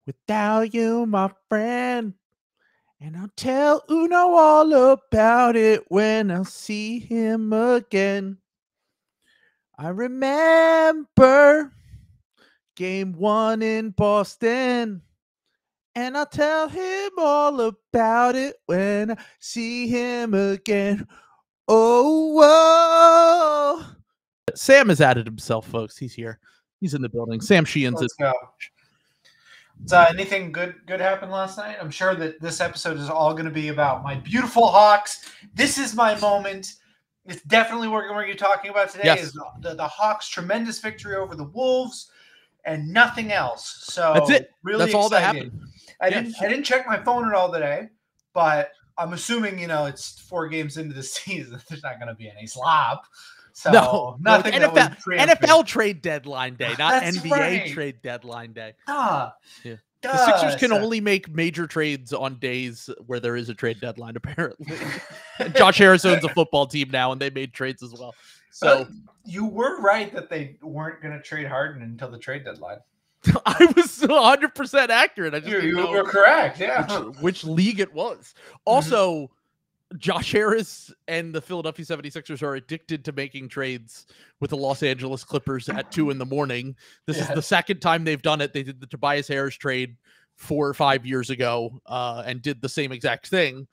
without you, my friend. And I'll tell Uno all about it when I see him again. I remember game 1 in Boston. And I'll tell him all about it when I see him again. Oh, whoa. Sam has added himself, folks. He's here. He's in the building. Sam Sheehan's. Let's go. Anything good happened last night? I'm sure that this episode is all going to be about my beautiful Hawks. This is my moment. It's definitely what we're going to be talking about today. Yes. Is the Hawks' tremendous victory over the Wolves and nothing else. So that's it. Really that's all excited. that happened. I didn't check my phone at all today, but I'm assuming it's 4 games into the season. There's not going to be any slop. So no, nothing. NFL trade deadline day, not That's NBA right. trade deadline day. Yeah. The Sixers can only make major trades on days where there is a trade deadline, apparently. Josh Harris owns a football team now, and they made trades as well. So you were right that they weren't going to trade Harden until the trade deadline. I was 100% accurate. I just you were correct. Yeah, which league it was. Also, Josh Harris and the Philadelphia 76ers are addicted to making trades with the Los Angeles Clippers at 2 a.m. This is the second time they've done it. They did the Tobias Harris trade 4 or 5 years ago and did the same exact thing.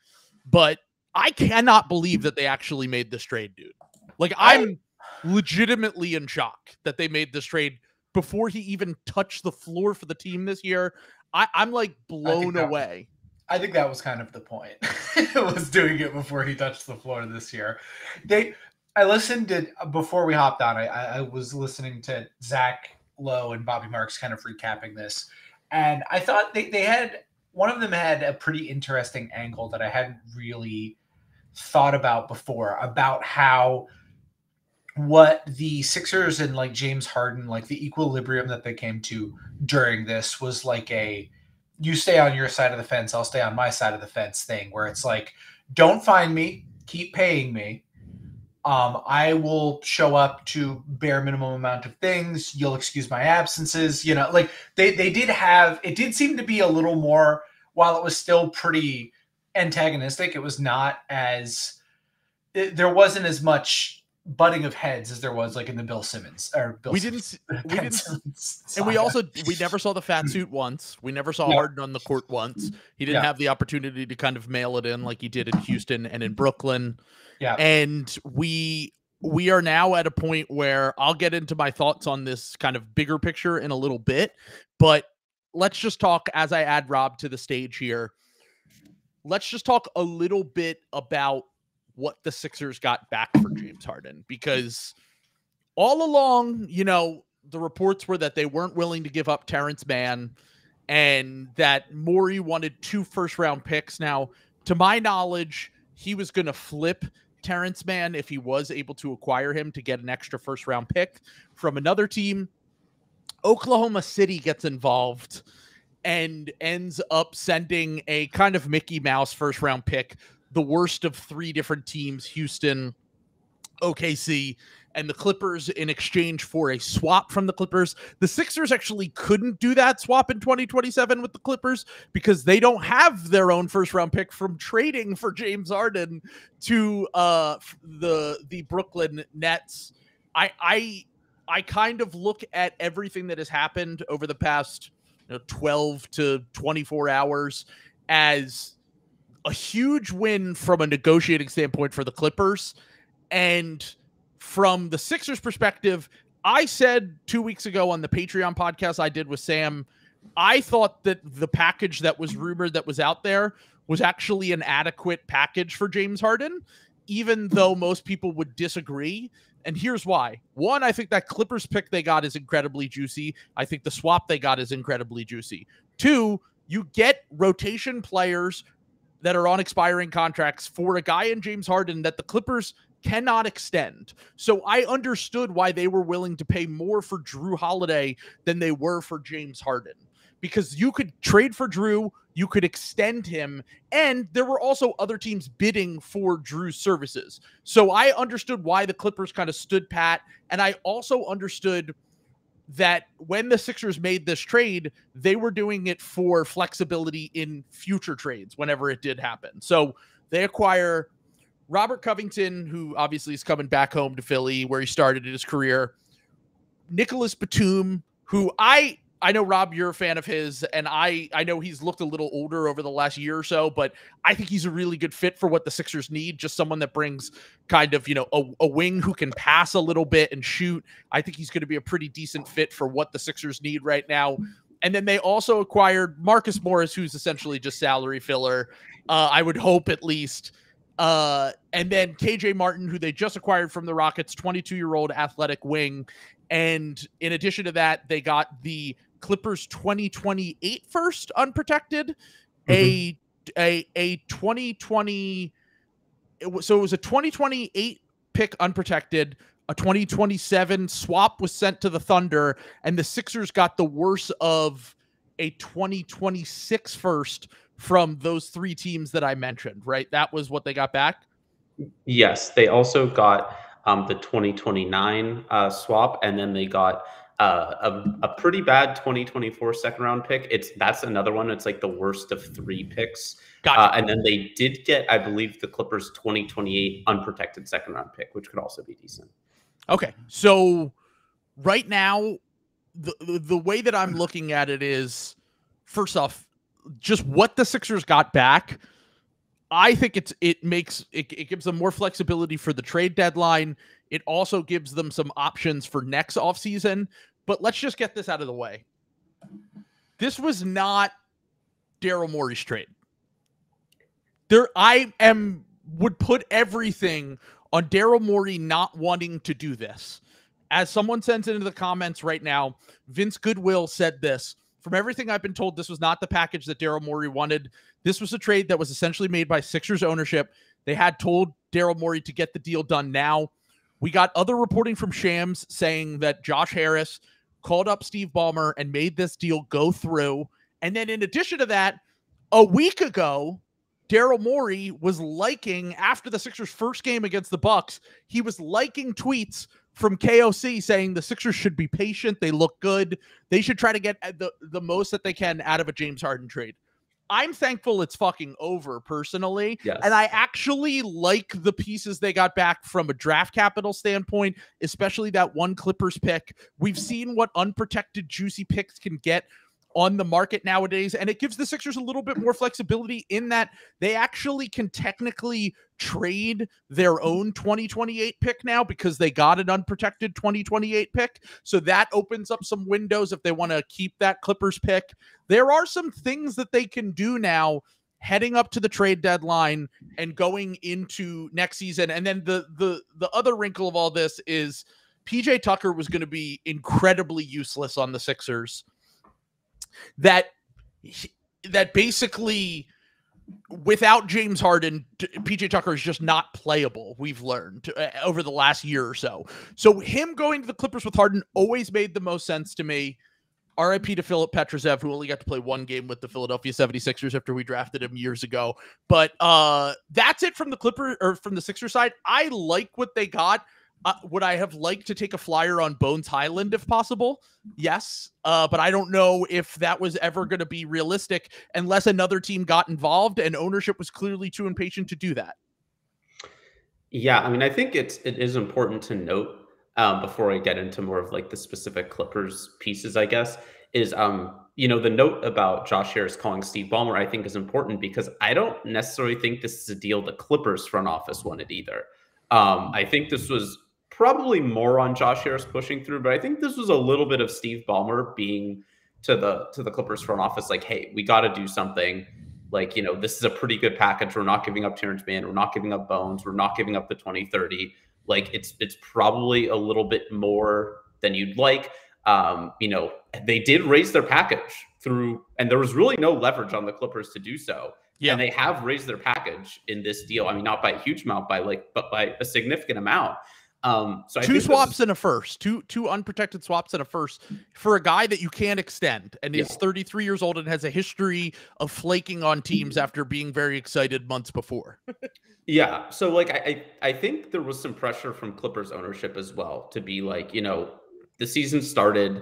But I cannot believe that they actually made this trade, dude. Like, I'm legitimately in shock that they made this trade before he even touched the floor for the team this year. I'm like blown away. I think that was kind of the point. It was doing it before he touched the floor this year. I listened to, before we hopped on, I was listening to Zach Lowe and Bobby Marks kind of recapping this. And I thought they had, one of them had a pretty interesting angle that I hadn't really thought about before, about how what the Sixers and like James Harden, like the equilibrium that they came to during this was like you stay on your side of the fence, I'll stay on my side of the fence thing, where it's like, don't find me, keep paying me. I will show up to bare minimum amount of things. You'll excuse my absences. Like they did have, it did seem to be a little more, while it was still pretty antagonistic, it was not as, there wasn't as much butting of heads as there was like in the Bill Simmons or Bill we Simmons, didn't and we never saw the fat suit once. We never saw Harden on the court once. He didn't have the opportunity to kind of mail it in like he did in Houston and in Brooklyn. Yeah. And we are now at a point where I'll get into my thoughts on this kind of bigger picture in a little bit, but let's just talk as I add Rob to the stage here. Let's just talk a little bit about what the Sixers got back for James Harden, because all along, the reports were that they weren't willing to give up Terrence Mann and that Morey wanted 2 first-round picks. Now, to my knowledge, he was going to flip Terrence Mann if he was able to acquire him to get an extra first-round pick from another team. Oklahoma City gets involved and ends up sending a kind of Mickey Mouse first-round pick, the worst of 3 different teams, Houston, OKC, and the Clippers, in exchange for a swap from the Clippers. The Sixers actually couldn't do that swap in 2027 with the Clippers because they don't have their own first-round pick from trading for James Harden to the Brooklyn Nets. I kind of look at everything that has happened over the past 12 to 24 hours as a huge win from a negotiating standpoint for the Clippers. And from the Sixers perspective, I said 2 weeks ago on the Patreon podcast I did with Sam, I thought that the package that was rumored that was out there was actually an adequate package for James Harden, even though most people would disagree. And here's why. One, I think that Clippers pick they got is incredibly juicy. I think the swap they got is incredibly juicy. 2, you get rotation players that are on expiring contracts for a guy in James Harden that the Clippers cannot extend. So I understood why they were willing to pay more for Drew Holiday than they were for James Harden, because you could trade for Drew, you could extend him, and there were also other teams bidding for Drew's services. So I understood why the Clippers kind of stood pat, and I also understood that when the Sixers made this trade, they were doing it for flexibility in future trades whenever it did happen. So they acquire Robert Covington, who obviously is coming back home to Philly where he started his career. Nicholas Batum, who I know, Rob, you're a fan of his, and I know he's looked a little older over the last year or so, but I think he's a really good fit for what the Sixers need. Just someone that brings kind of, a wing who can pass a little bit and shoot. I think he's going to be a pretty decent fit for what the Sixers need right now. And then they also acquired Marcus Morris, who's essentially just salary filler. I would hope at least. And then KJ Martin, who they just acquired from the Rockets, 22-year-old athletic wing. And in addition to that, they got the Clippers 2028 first unprotected, a 2020. So it was a 2028 pick unprotected. A 2027 swap was sent to the Thunder, and the Sixers got the worst of a 2026 first from those three teams that I mentioned, right? That was what they got back? Yes. They also got the 2029 swap, and then they got a pretty bad 2024 second round pick. That's another one. It's like the worst of three picks. Gotcha. And then they did get, I believe, the Clippers 2028 unprotected second round pick, which could also be decent. Okay. So right now, the way that I'm looking at it is, first off, just what the Sixers got back. I think it gives them more flexibility for the trade deadline. It also gives them some options for next offseason. But let's just get this out of the way. This was not Daryl Morey's trade. Would put everything on Daryl Morey not wanting to do this. As someone sends into the comments right now, Vince Goodwill said this: "From everything I've been told, this was not the package that Daryl Morey wanted. This was a trade that was essentially made by Sixers ownership. They had told Daryl Morey to get the deal done now. We got other reporting from Shams saying that Josh Harris called up Steve Ballmer and made this deal go through. And then in addition to that, a week ago, Daryl Morey was liking, after the Sixers' first game against the Bucks, he was liking tweets from KOC saying the Sixers should be patient. They look good. They should try to get the most that they can out of a James Harden trade." I'm thankful it's fucking over personally. Yes. And I actually like the pieces they got back from a draft capital standpoint, especially that one Clippers pick. We've seen what unprotected juicy picks can get on the market nowadays, and it gives the Sixers a little bit more flexibility in that they actually can technically trade their own 2028 pick now because they got an unprotected 2028 pick. So that opens up some windows if they want to keep that Clippers pick. There are some things that they can do now heading up to the trade deadline and going into next season. And then the other wrinkle of all this is PJ Tucker was going to be incredibly useless on the Sixers. That basically, without James Harden, PJ Tucker is just not playable, we've learned over the last year or so. So him going to the Clippers with Harden always made the most sense to me. RIP to Philip Petrusev, who only got to play one game with the Philadelphia 76ers after we drafted him years ago. But that's it from the Sixers side. I like what they got. Would I have liked to take a flyer on Bones Highland if possible? Yes. But I don't know if that was ever going to be realistic unless another team got involved, and ownership was clearly too impatient to do that. Yeah, I mean, I think it is important to note before I get into more of like the specific Clippers pieces, I guess, is the note about Josh Harris calling Steve Ballmer, I think, is important because I don't necessarily think this is a deal the Clippers front office wanted either. I think this was probably more on Josh Harris pushing through, but I think this was a little bit of Steve Ballmer being to the Clippers front office like, hey, we got to do something. Like, this is a pretty good package. We're not giving up Terrence Mann. We're not giving up Bones. We're not giving up the 2030. Like, it's probably a little bit more than you'd like. They did raise their package through, and there was really no leverage on the Clippers to do so. Yeah. And they have raised their package in this deal. I mean, not by a huge amount, but by a significant amount. So two swaps and a first, two unprotected swaps and a first for a guy that you can't extend and is 33 years old and has a history of flaking on teams after being very excited months before. Yeah. So like, I think there was some pressure from Clippers ownership as well to be like, the season started,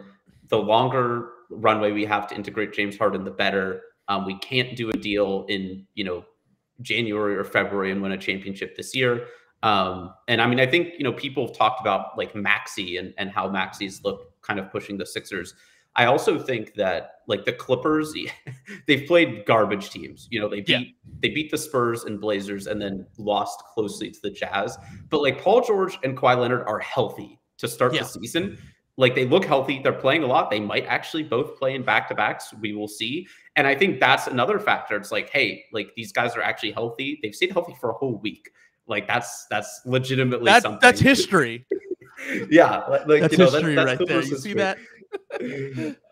the longer runway we have to integrate James Harden, the better. We can't do a deal in, January or February and win a championship this year. And I mean, I think, people have talked about like Maxey and how Maxey's look kind of pushing the Sixers. I also think that like the Clippers, they've played garbage teams. They beat the Spurs and Blazers and then lost closely to the Jazz. But like Paul George and Kawhi Leonard are healthy to start the season. Like they look healthy. They're playing a lot. They might actually both play in back-to-backs. We will see. And I think that's another factor. It's like, hey, like these guys are actually healthy. They've stayed healthy for a whole week. Like that's legitimately something. That's history. Yeah. Like, that's history right there. You see that?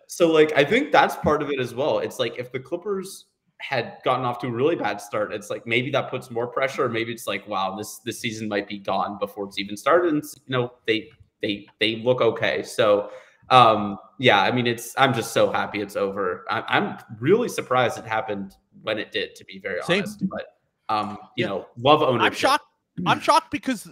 So like, I think that's part of it as well. It's like if the Clippers had gotten off to a really bad start, it's like maybe that puts more pressure. Maybe it's like, wow, this season might be gone before it's even started. And they look okay. So yeah, I mean, I'm just so happy it's over. I'm really surprised it happened when it did, to be very honest. But love ownership. I'm shocked because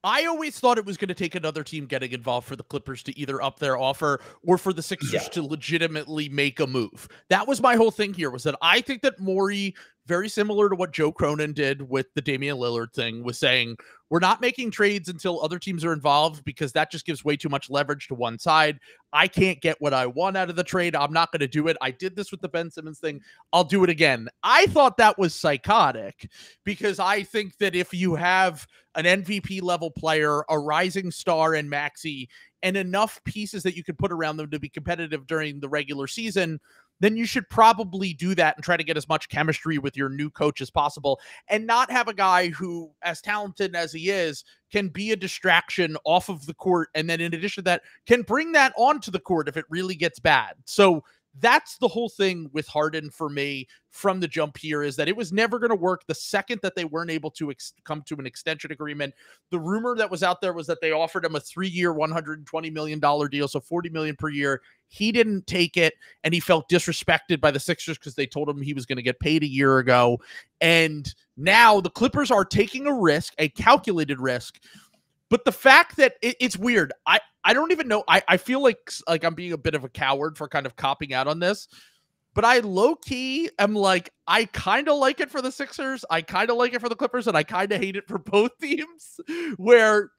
I always thought it was going to take another team getting involved for the Clippers to either up their offer or for the Sixers to legitimately make a move. That was my whole thing here, was that I think that Morey, very similar to what Joe Cronin did with the Damian Lillard thing, was saying, we're not making trades until other teams are involved because that just gives way too much leverage to one side. I can't get what I want out of the trade. I'm not going to do it. I did this with the Ben Simmons thing. I'll do it again. I thought that was psychotic because I think that if you have an MVP level player, a rising star in Maxey, and enough pieces that you could put around them to be competitive during the regular season, then you should probably do that and try to get as much chemistry with your new coach as possible and not have a guy who, as talented as he is, can be a distraction off of the court. And then in addition to that, can bring that onto the court if it really gets bad. So that's the whole thing with Harden for me from the jump here, is that it was never going to work the second that they weren't able to come to an extension agreement. The rumor that was out there was that they offered him a 3-year, $120 million deal, so $40 million per year. He didn't take it, and he felt disrespected by the Sixers because they told him he was going to get paid a year ago. And now the Clippers are taking a risk, a calculated risk. But the fact that it's weird, I don't even know. I feel like I'm being a bit of a coward for kind of copping out on this, but I low-key am like, I kind of like it for the Sixers. I kind of like it for the Clippers, and I kind of hate it for both teams, where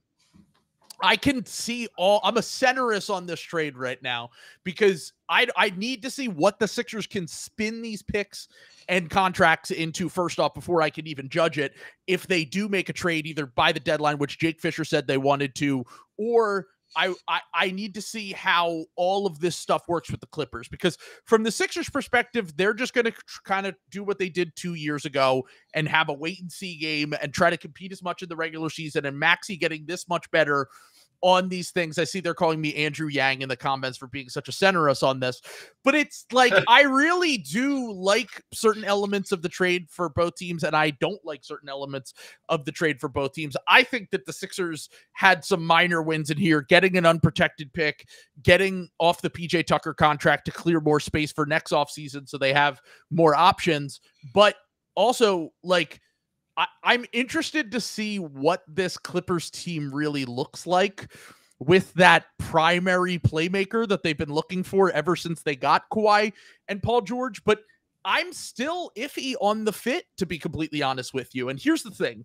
I can see I'm a centerist on this trade right now because I need to see what the Sixers can spin these picks and contracts into first off before I can even judge it. If they do make a trade either by the deadline, which Jake Fisher said they wanted to, or I need to see how all of this stuff works with the Clippers, because from the Sixers perspective, they're just going to kind of do what they did 2 years ago and have a wait and see game and try to compete as much in the regular season. And Maxey getting this much better on these things. I see they're calling me Andrew Yang in the comments for being such a centerist on this, but it's like, I really do like certain elements of the trade for both teams, and I don't like certain elements of the trade for both teams. I think that the Sixers had some minor wins in here, getting an unprotected pick, getting off the PJ Tucker contract to clear more space for next offseason so they have more options. But also, like, I'm interested to see what this Clippers team really looks like with that primary playmaker that they've been looking for ever since they got Kawhi and Paul George. But I'm still iffy on the fit, to be completely honest with you. And here's the thing.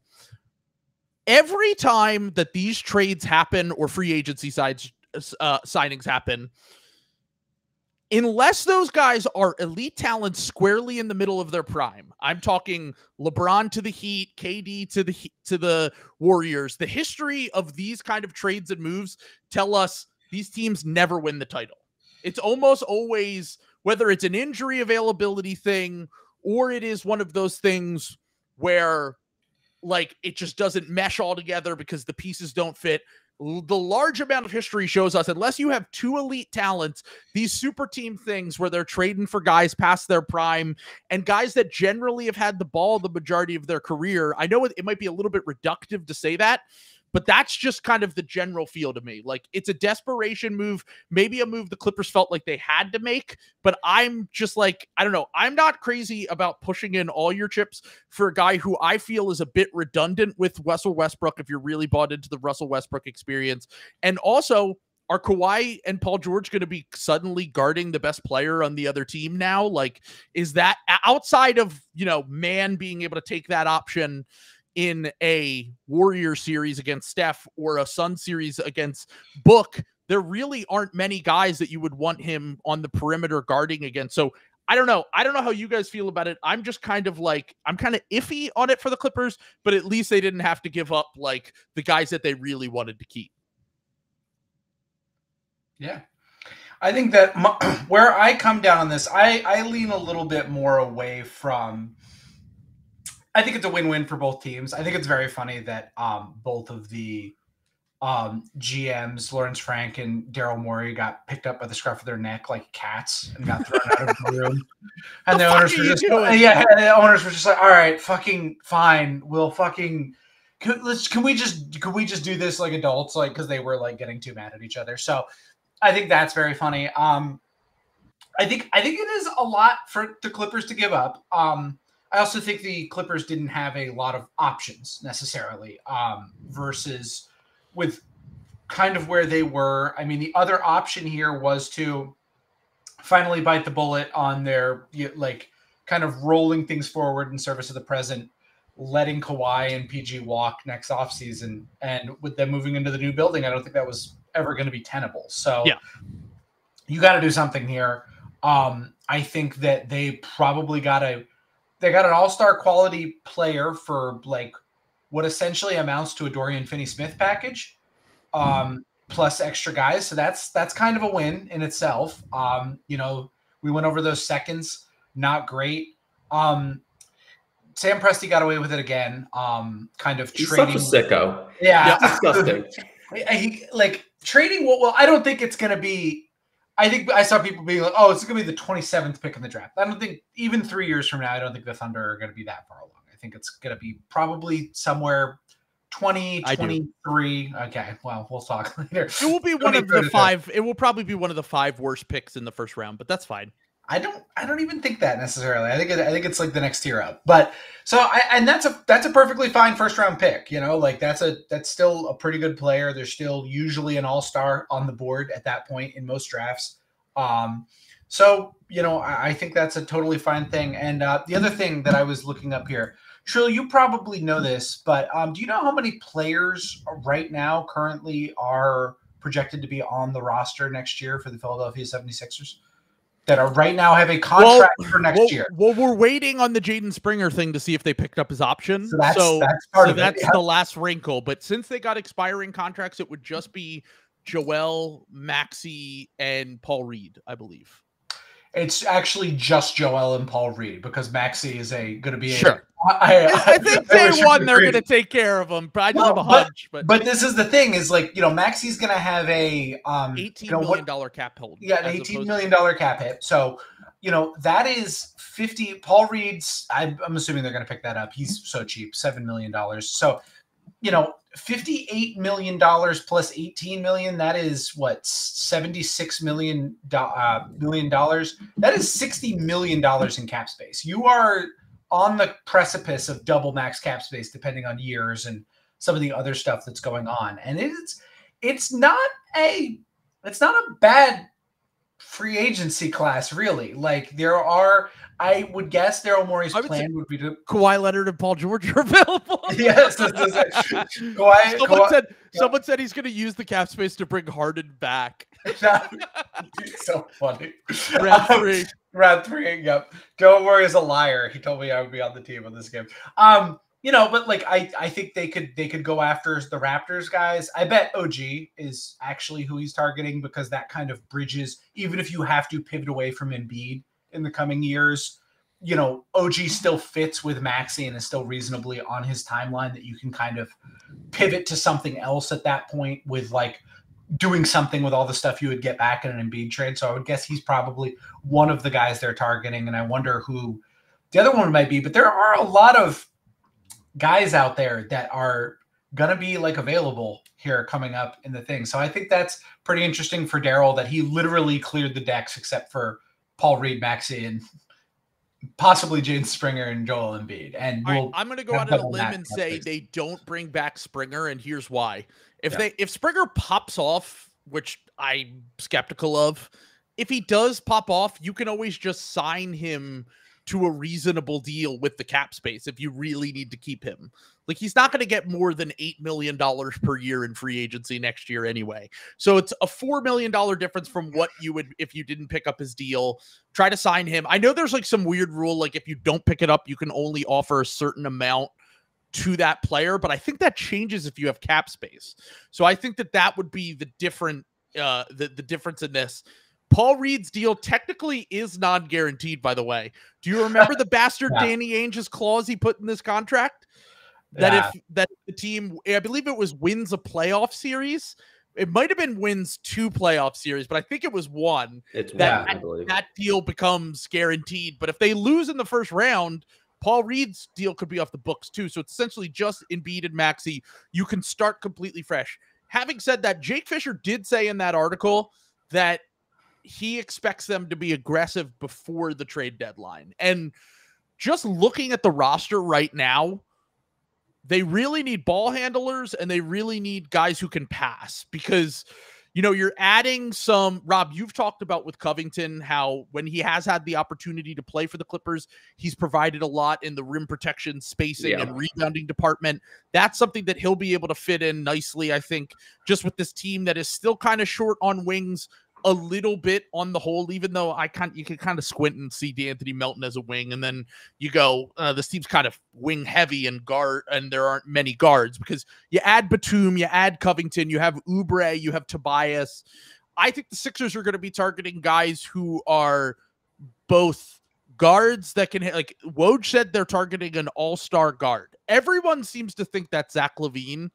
Every time that these trades happen or free agency signings happen, unless those guys are elite talents squarely in the middle of their prime, I'm talking LeBron to the Heat, KD to the Warriors, the history of these kind of trades and moves tell us these teams never win the title. It's almost always, whether it's an injury availability thing or it is one of those things where like it just doesn't mesh all together because the pieces don't fit. The large amount of history shows us, unless you have two elite talents, these super team things where they're trading for guys past their prime and guys that generally have had the ball the majority of their career. I know it might be a little bit reductive to say that, but that's just kind of the general feel to me. Like, it's a desperation move, maybe a move the Clippers felt like they had to make, but I'm just like, I don't know. I'm not crazy about pushing in all your chips for a guy who I feel is a bit redundant with Russell Westbrook if you're really bought into the Russell Westbrook experience. And also, are Kawhi and Paul George going to be suddenly guarding the best player on the other team now? Like, is that outside of, Man being able to take that option in a Warrior series against Steph or a Sun series against Book, there really aren't many guys that you would want him on the perimeter guarding against. So I don't know. I don't know how you guys feel about it. I'm just kind of iffy on it for the Clippers, but at least they didn't have to give up like the guys that they really wanted to keep. Yeah. I think that where I come down on this, I lean a little bit more away from, I think it's a win-win for both teams. I think it's very funny that both of the GMs, Lawrence Frank and Daryl Morey, got picked up by the scruff of their neck like cats and got thrown out of the room. And the owners were just, the owners were just like, all right, fucking fine. We'll fucking, can we just do this like adults? Like, cause they were like getting too mad at each other. So I think that's very funny. I think it is a lot for the Clippers to give up. I also think the Clippers didn't have a lot of options necessarily versus with kind of where they were. I mean, the other option here was to finally bite the bullet on their kind of rolling things forward in service of the present, letting Kawhi and PG walk next offseason. And with them moving into the new building, I don't think that was ever going to be tenable. So you got to do something here. I think that they probably got an all-star quality player for like what essentially amounts to a Dorian Finney-Smith package, plus extra guys. So that's kind of a win in itself. We went over those seconds, not great. Sam Presti got away with it again. Kind of He's trading. Such a sicko. Yeah, disgusting. Trading. Well, I don't think it's going to be. I think I saw people being like, "Oh, it's going to be the 27th pick in the draft." I don't think even 3 years from now, I don't think the Thunder are going to be that far along. I think it's going to be probably somewhere 2023. Okay, well, we'll talk later. It will be one of the five. It will probably be one of the 5 worst picks in the first round, but that's fine. I don't even think that necessarily. I think it's like the next tier up. But that's a perfectly fine first round pick. That's still a pretty good player. There's still usually an all-star on the board at that point in most drafts. I think that's a totally fine thing. And the other thing that I was looking up here, Trill, you probably know this, but do you know how many players right now currently are projected to be on the roster next year for the Philadelphia 76ers? That are right now have a contract for next year. Well, we're waiting on the Jaden Springer thing to see if they picked up his option. So that's part of it. That's the last wrinkle. But since they got expiring contracts, it would just be Joel, Maxey, and Paul Reed, I believe. It's actually just Joel and Paul Reed because Maxey is going to be sure. I think day one they're going to take care of him. But I just have a hunch. But this is the thing is Maxey's going to have a $18 million cap hold. Yeah, an $18 million cap hit. So that is 50. Paul Reed's. I'm assuming they're going to pick that up. He's so cheap, $7 million. So $58 million plus $18 million. That is what $76 million. That is $60 million in cap space. You are on the precipice of double max cap space, depending on years and some of the other stuff that's going on. And it's not a bad free agency class, really. Like I would guess Daryl Morey's plan would be to Kawhi Leonard and Paul George are available. Yes, someone said he's going to use the cap space to bring Harden back. So funny. Round three. Yep. Daryl Morey is a liar. He told me I would be on the team on this game. But I think they could go after the Raptors guys. I bet OG is actually who he's targeting because that kind of bridges, even if you have to pivot away from Embiid in the coming years, OG still fits with Maxey and is still reasonably on his timeline that you can kind of pivot to something else at that point with doing something with all the stuff you would get back in an Embiid trade. So I would guess he's probably one of the guys they're targeting. And I wonder who the other one might be, but there are a lot of guys out there that are going to be available here coming up in the thing. So I think that's pretty interesting for Daryl that he literally cleared the decks except for Paul Reed, Maxey, and possibly Jaden Springer and Joel Embiid. And I'm going to go out on a limb and say they don't bring back Springer, and here's why. If Springer pops off which I'm skeptical of. If he does pop off, you can always just sign him to a reasonable deal with the cap space if you really need to keep him. Like, he's not going to get more than $8 million per year in free agency next year anyway. So it's a $4 million difference from what you would if you didn't pick up his deal. Try to sign him. I know there's like some weird rule, like if you don't pick it up, you can only offer a certain amount to that player, but I think that changes if you have cap space. So I think that would be the different the difference in this. Paul Reed's deal technically is non-guaranteed, by the way. Do you remember the bastard Danny Ainge's clause he put in this contract? That if the team, I believe it was wins a playoff series. It might have been wins 2 playoff series, but I think it was 1. That deal becomes guaranteed. But if they lose in the first round, Paul Reed's deal could be off the books too. So it's essentially just Embiid and Maxey. You can start completely fresh. Having said that, Jake Fisher did say in that article that he expects them to be aggressive before the trade deadline. And just looking at the roster right now, they really need ball handlers and they really need guys who can pass because, you know, you're adding some. Rob, you've talked about with Covington how when he has had the opportunity to play for the Clippers, he's provided a lot in the rim protection, spacing, and rebounding department. That's something that he'll be able to fit in nicely, I think, just with this team that is still kind of short on wings a little bit on the whole, even though you can kind of squint and see DeAnthony Melton as a wing. And then you go, this team's kind of wing heavy and guard, and there aren't many guards because you add Batum, you add Covington, you have Oubre, you have Tobias. I think the Sixers are going to be targeting guys who are both guards that can hit. Like Woj said, they're targeting an all-star guard. Everyone seems to think that's Zach LaVine.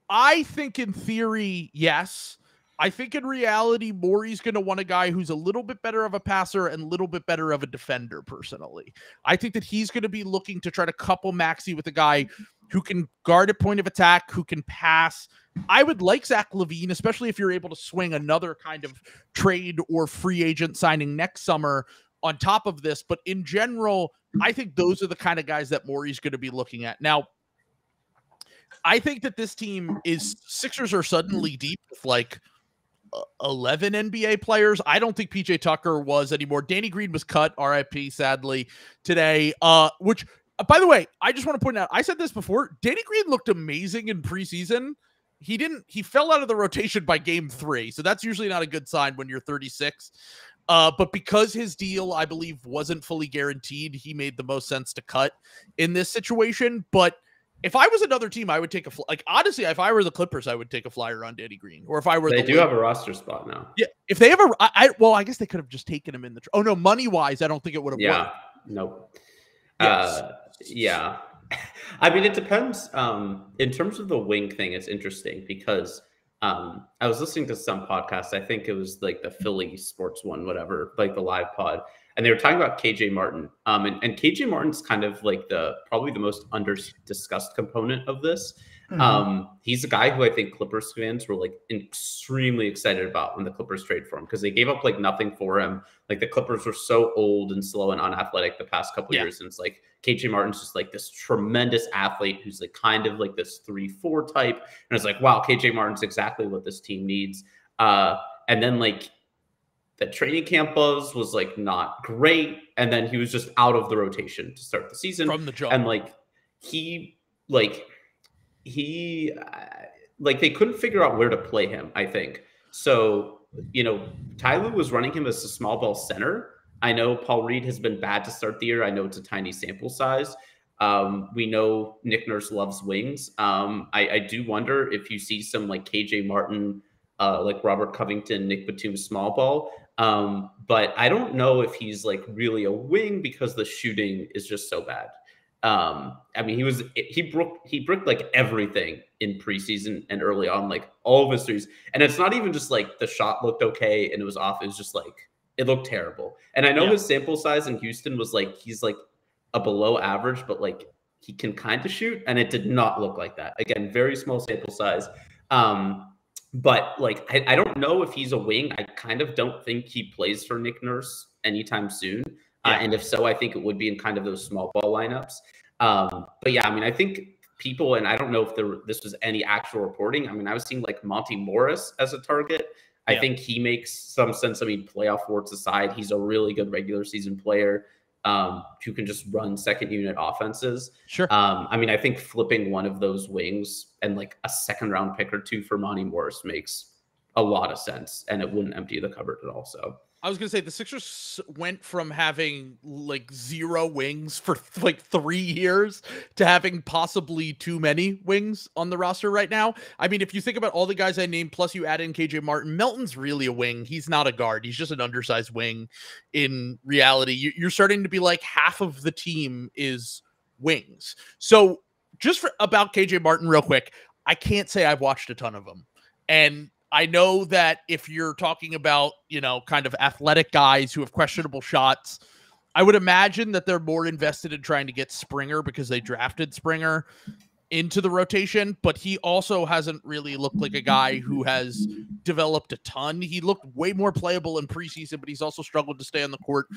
I think in theory, yes. I think in reality, Morey's going to want a guy who's a little bit better of a passer and a little bit better of a defender, personally. I think that he's going to be looking to try to couple Maxey with a guy who can guard at point of attack, who can pass. I would like Zach LaVine, especially if you're able to swing another kind of trade or free agent signing next summer on top of this. But in general, I think those are the kind of guys that Morey's going to be looking at. Now, I think that this team Sixers are suddenly deep with like 11 NBA players. I don't think PJ Tucker was anymore. Danny Green was cut, RIP, sadly, today. Which, by the way, I just want to point out, I said this before, Danny Green looked amazing in preseason. He fell out of the rotation by game 3. So that's usually not a good sign when you're 36. But because his deal, I believe, wasn't fully guaranteed, he made the most sense to cut in this situation. But if I was another team, I would take honestly, if I were the Clippers, I would take a flyer on Danny Green. Or if I were they do have a roster spot now. Yeah, if they have I guess they could have just taken him in oh no, money wise, I don't think it would have worked. Nope. Yes. Yeah. I mean, it depends. In terms of the wing thing, it's interesting because I was listening to some podcast. I think it was like the Philly sports one, whatever, like the live pod. And they were talking about KJ Martin. And KJ Martin's kind of like probably the most discussed component of this. He's a guy who I think Clippers fans were like extremely excited about when the Clippers trade for him because they gave up like nothing for him. Like the Clippers were so old and slow and unathletic the past couple years. And it's like KJ Martin's just like this tremendous athlete who's like kind of like this 3-4 type. And it's like, wow, KJ Martin's exactly what this team needs. And then like, the training camp buzz was like not great, and then he was just out of the rotation to start the season from the jump. And they couldn't figure out where to play him. I think so. You know, Ty Lue was running him as a small ball center. I know Paul Reed has been bad to start the year. I know it's a tiny sample size. We know Nick Nurse loves wings. I do wonder if you see some like KJ Martin, like Robert Covington, Nick Batum small ball. But I don't know if he's like really a wing because the shooting is just so bad. I mean, he broke like everything in preseason and early on, like all of his threes. And it's not even just like the shot looked okay and it was off. It was just like, it looked terrible. And I know his sample size in Houston was like, he's like a below average, but like he can kind of shoot. And it did not look like that. Again, very small sample size. But like, I don't know if he's a wing. I kind of don't think he plays for Nick Nurse anytime soon. And if so, I think it would be in kind of those small ball lineups. But yeah, I mean, I think people, and I don't know if this was any actual reporting. I mean, I was seeing like Monty Morris as a target. I think he makes some sense. I mean, playoff warts aside, he's a really good regular season player who can just run second unit offenses. Sure. I mean, I think flipping one of those wings and like a second round pick or two for Monty Morris makes a lot of sense, and it wouldn't empty the cupboard at all. So I was going to say the Sixers went from having like 0 wings for like 3 years to having possibly too many wings on the roster right now. I mean, if you think about all the guys I named, plus you add in KJ Martin, Melton's really a wing. He's not a guard. He's just an undersized wing in reality. You're starting to be like half of the team is wings. So just about KJ Martin real quick, I can't say I've watched a ton of them. And I know that if you're talking about, you know, kind of athletic guys who have questionable shots, I would imagine that they're more invested in trying to get Springer because they drafted Springer into the rotation, but he also hasn't really looked like a guy who has developed a ton. He looked way more playable in preseason, but he's also struggled to stay on the court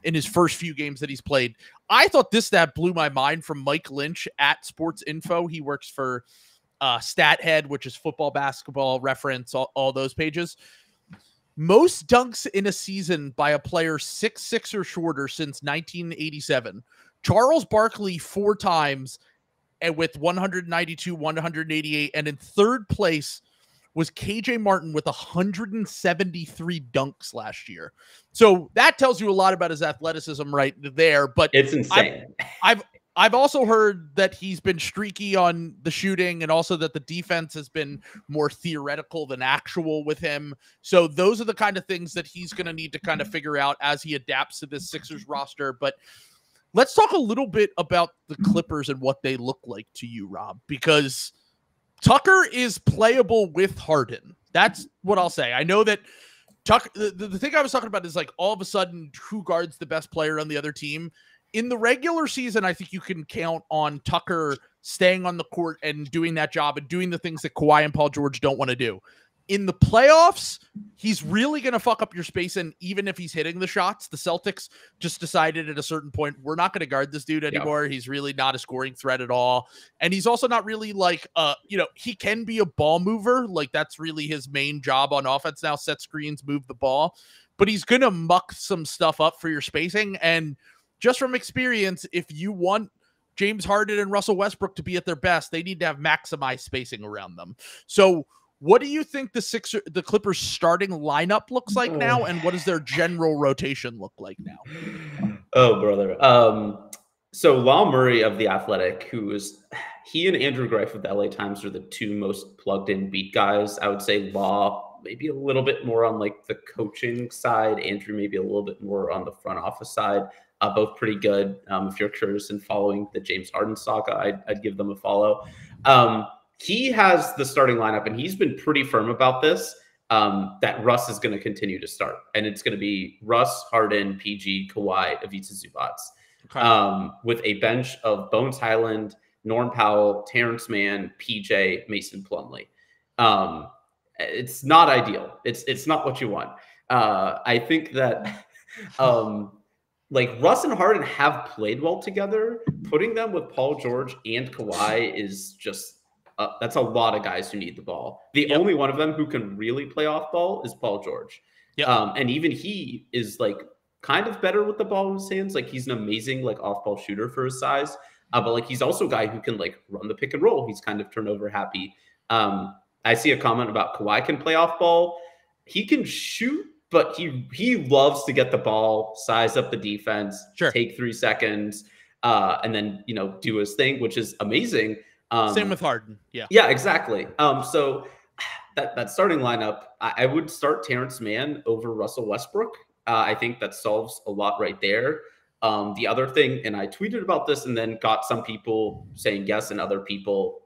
in his first few games that he's played. I thought this stat blew my mind from Mike Lynch at Sports Info. He works for StatHead, which is Football Basketball Reference, all those pages. Most dunks in a season by a player 6'6" or shorter since 1987. Charles Barkley 4 times, and with 192, 188, and in third place was KJ Martin with 173 dunks last year. So that tells you a lot about his athleticism right there. But it's insane. I've also heard that he's been streaky on the shooting, and also that the defense has been more theoretical than actual with him. So those are the kind of things that he's going to need to kind of figure out as he adapts to this Sixers roster. But let's talk a little bit about the Clippers and what they look like to you, Rob, because Tucker is playable with Harden. That's what I'll say. I know that Tucker, the thing I was talking about is like all of a sudden who guards the best player on the other team. In the regular season, I think you can count on Tucker staying on the court and doing that job and doing the things that Kawhi and Paul George don't want to do. In the playoffs, he's really going to fuck up your space, and even if he's hitting the shots, the Celtics just decided at a certain point, we're not going to guard this dude anymore. He's really not a scoring threat at all, and he's also not really like, he can be a ball mover. Like, that's really his main job on offense now, set screens, move the ball, but he's going to muck some stuff up for your spacing, and just from experience, if you want James Harden and Russell Westbrook to be at their best, they need to have maximized spacing around them. So what do you think the Clippers starting lineup looks like now, and what does their general rotation look like now? Oh, brother. So Lyle Murray of The Athletic, he and Andrew Greif of the LA Times are the 2 most plugged in beat guys. I would say Law maybe a little bit more on like the coaching side, Andrew maybe a little bit more on the front office side. Both pretty good. If you're curious in following the James Harden saga, I'd give them a follow. He has the starting lineup, and he's been pretty firm about this, that Russ is going to continue to start. And it's going to be Russ, Harden, PG, Kawhi, Ivica Zubac, with a bench of Bones Highland, Norm Powell, Terrence Mann, PJ, Mason Plumlee. It's not ideal. It's not what you want. I think that like Russ and Harden have played well together. Putting them with Paul George and Kawhi is just that's a lot of guys who need the ball. The only one of them who can really play off ball is Paul George. And even he is like kind of better with the ball in his hands. Like he's an amazing like off ball shooter for his size. But like he's also a guy who can like run the pick and roll. He's kind of turnover happy. I see a comment about Kawhi can play off ball. He can shoot, but he loves to get the ball, size up the defense, take 3 seconds, and then, do his thing, which is amazing. Same with Harden. Yeah, exactly. So that starting lineup, I would start Terrence Mann over Russell Westbrook. I think that solves a lot right there. The other thing, and I tweeted about this and then got some people saying yes and other people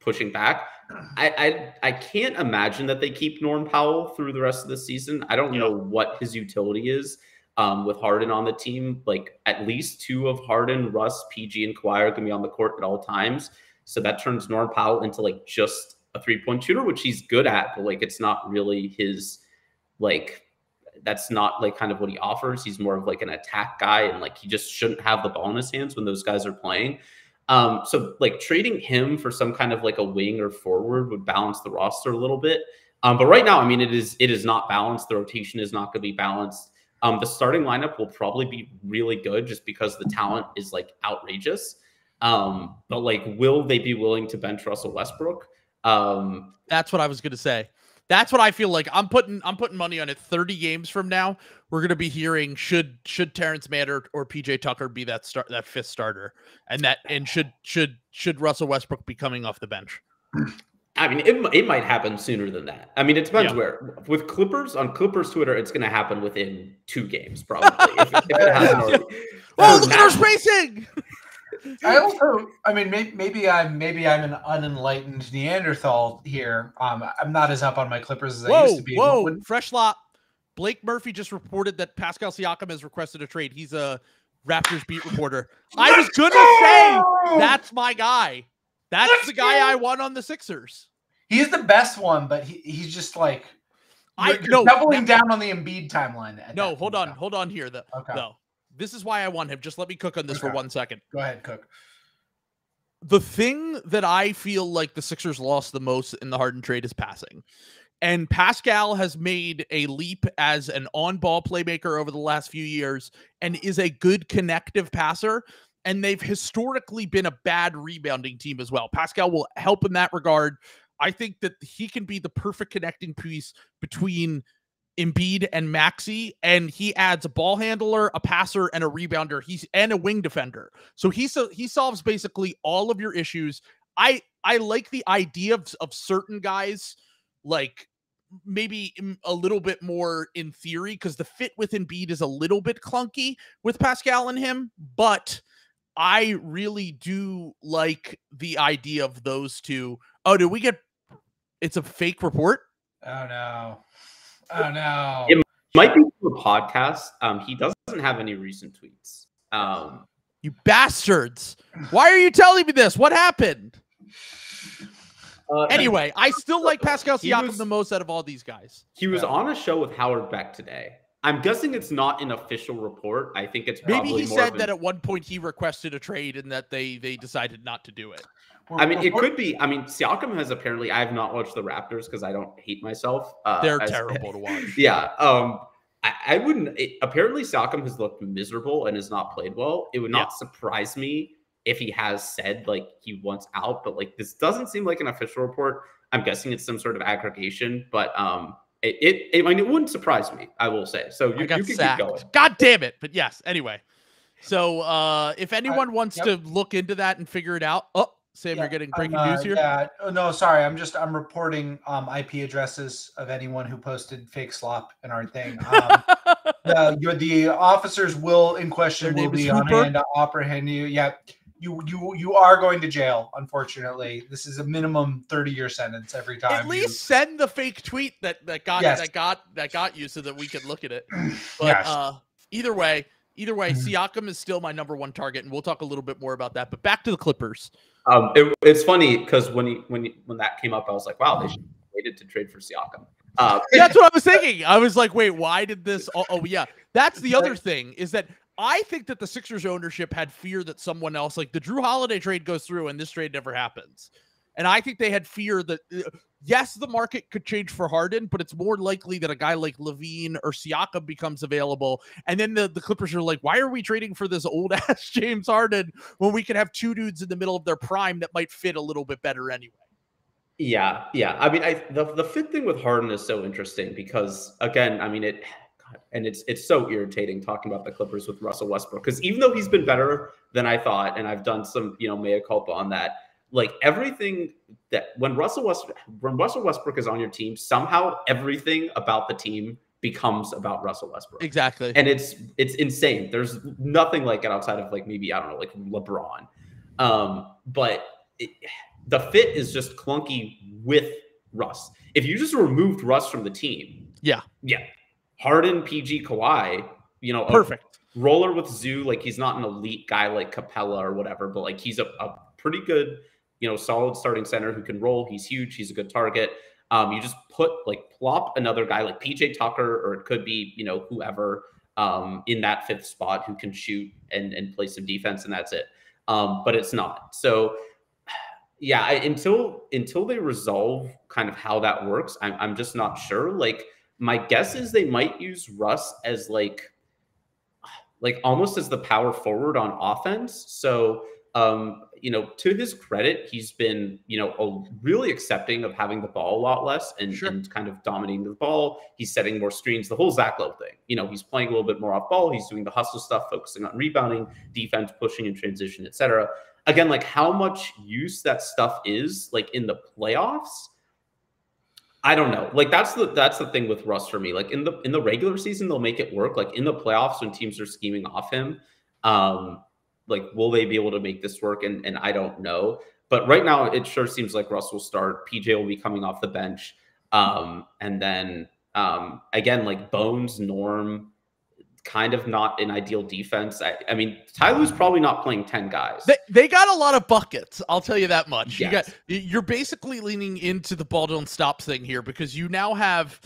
pushing back. I can't imagine that they keep Norm Powell through the rest of the season. I don't know what his utility is with Harden on the team. Like at least 2 of Harden, Russ, PG, and Kawhi are going to be on the court at all times. So that turns Norm Powell into like just a 3-point shooter, which he's good at, but like it's not really his like that's not like kind of what he offers. He's more of like an attack guy, and like he just shouldn't have the ball in his hands when those guys are playing. So like trading him for some kind of like a wing or forward would balance the roster a little bit. But right now, I mean, it is not balanced. The rotation is not going to be balanced. The starting lineup will probably be really good just because the talent is like outrageous. But like, will they be willing to bench Russell Westbrook? That's what I was going to say. That's what I feel like. I'm putting money on it. 30 games from now, we're going to be hearing should Terrence Mann or PJ Tucker be that fifth starter, and should Russell Westbrook be coming off the bench? I mean, it might happen sooner than that. I mean, it depends where. With Clippers, on Clippers Twitter, it's going to happen within 2 games, probably. if it hasn't already. Oh, look at our spacing! I mean, maybe I'm an unenlightened Neanderthal here. I'm not as up on my Clippers as I used to be. Whoa, fresh lot. Blake Murphy just reported that Pascal Siakam has requested a trade. He's a Raptors beat reporter. I was going to say, that's my guy. That's the guy I want on the Sixers. He's the best one, but he's just like doubling down on the Embiid timeline. No, hold on here. No, this is why I want him. Just let me cook on this for 1 second. Go ahead, cook. The thing that I feel like the Sixers lost the most in the Harden trade is passing. And Pascal has made a leap as an on-ball playmaker over the last few years and is a good connective passer. And they've historically been a bad rebounding team as well. Pascal will help in that regard. I think that he can be the perfect connecting piece between Embiid and Maxey, and he adds a ball handler, a passer, and a rebounder. And a wing defender. So he solves basically all of your issues. I like the idea of certain guys, like maybe a little bit more in theory, because the fit with Embiid is a little bit clunky with Pascal and him, but I really do like the idea of those two. Oh, did we get? It's a fake report. Oh no! It might be a podcast. He doesn't have any recent tweets. You bastards! Why are you telling me this? What happened? Anyway, I still like Pascal Siakam the most out of all these guys. He was on a show with Howard Beck today. I'm guessing it's not an official report. I think it's probably maybe he said that at one point he requested a trade and that they decided not to do it. I mean, it could be. I mean, Siakam has apparently. I have not watched the Raptors because I don't hate myself. They're terrible to watch. Yeah. I wouldn't. Apparently, Siakam has looked miserable and has not played well. It would not surprise me if he has said like he wants out, but like this doesn't seem like an official report. I'm guessing it's some sort of aggregation, but I mean, it wouldn't surprise me, I will say. So you can keep going. God damn it. But yes, anyway. So if anyone wants to look into that and figure it out. Oh, Sam, you're getting breaking news here? Yeah. Oh, no, sorry. I'm reporting IP addresses of anyone who posted fake slop in our thing. The officers in question will be on hand to apprehend you. Yeah. You are going to jail, unfortunately. This is a minimum 30-year sentence every time. At least send the fake tweet that got you so that we can look at it. But either way, Siakam is still my number 1 target, and we'll talk a little bit more about that. But back to the Clippers. It's funny because when that came up, I was like, wow, they should have waited to trade for Siakam. That's what I was thinking. I was like, wait, why did this? Oh yeah, that's the other thing is that I think that the Sixers ownership had fear that someone else, like the Drew Holiday trade goes through and this trade never happens. And I think they had fear that, yes, the market could change for Harden, but it's more likely that a guy like Levine or Siakam becomes available. And then the Clippers are like, why are we trading for this old-ass James Harden when we can have 2 dudes in the middle of their prime that might fit a little bit better anyway? Yeah. I mean, the fit thing with Harden is so interesting because, again, I mean, it's so irritating talking about the Clippers with Russell Westbrook because even though he's been better than I thought, and I've done some, mea culpa on that, like everything that when Russell Westbrook is on your team, somehow everything about the team becomes about Russell Westbrook. Exactly. And it's insane. There's nothing like it outside of like maybe, I don't know, like LeBron. But the fit is just clunky with Russ. If you just removed Russ from the team. Yeah. Harden, PG, Kawhi, perfect. Roller with Zoo, like he's not an elite guy like Capella or whatever, but like he's a pretty good, solid starting center who can roll. He's huge. He's a good target. You just plop another guy like PJ Tucker, or it could be, whoever in that 5th spot who can shoot and play some defense, and that's it. but it's not. So yeah, until they resolve kind of how that works, I'm just not sure. Like my guess is they might use Russ as like almost as the power forward on offense. So to his credit, he's been, really accepting of having the ball a lot less and kind of dominating the ball. He's setting more screens, the whole Zach Lowe thing. He's playing a little bit more off ball. He's doing the hustle stuff, focusing on rebounding, defense, pushing in transition, etc. Again, like how much use that stuff is like in the playoffs, I don't know. Like that's the thing with Russ for me. Like in the regular season, they'll make it work. Like in the playoffs, when teams are scheming off him, like will they be able to make this work? And I don't know. But right now, it sure seems like Russ will start. PJ will be coming off the bench, and then again, like Bones, Norm, kind of not an ideal defense. I mean, Ty Lue's probably not playing 10 guys. They got a lot of buckets. I'll tell you that much. Yes. You're basically leaning into the ball don't stop thing here because you now have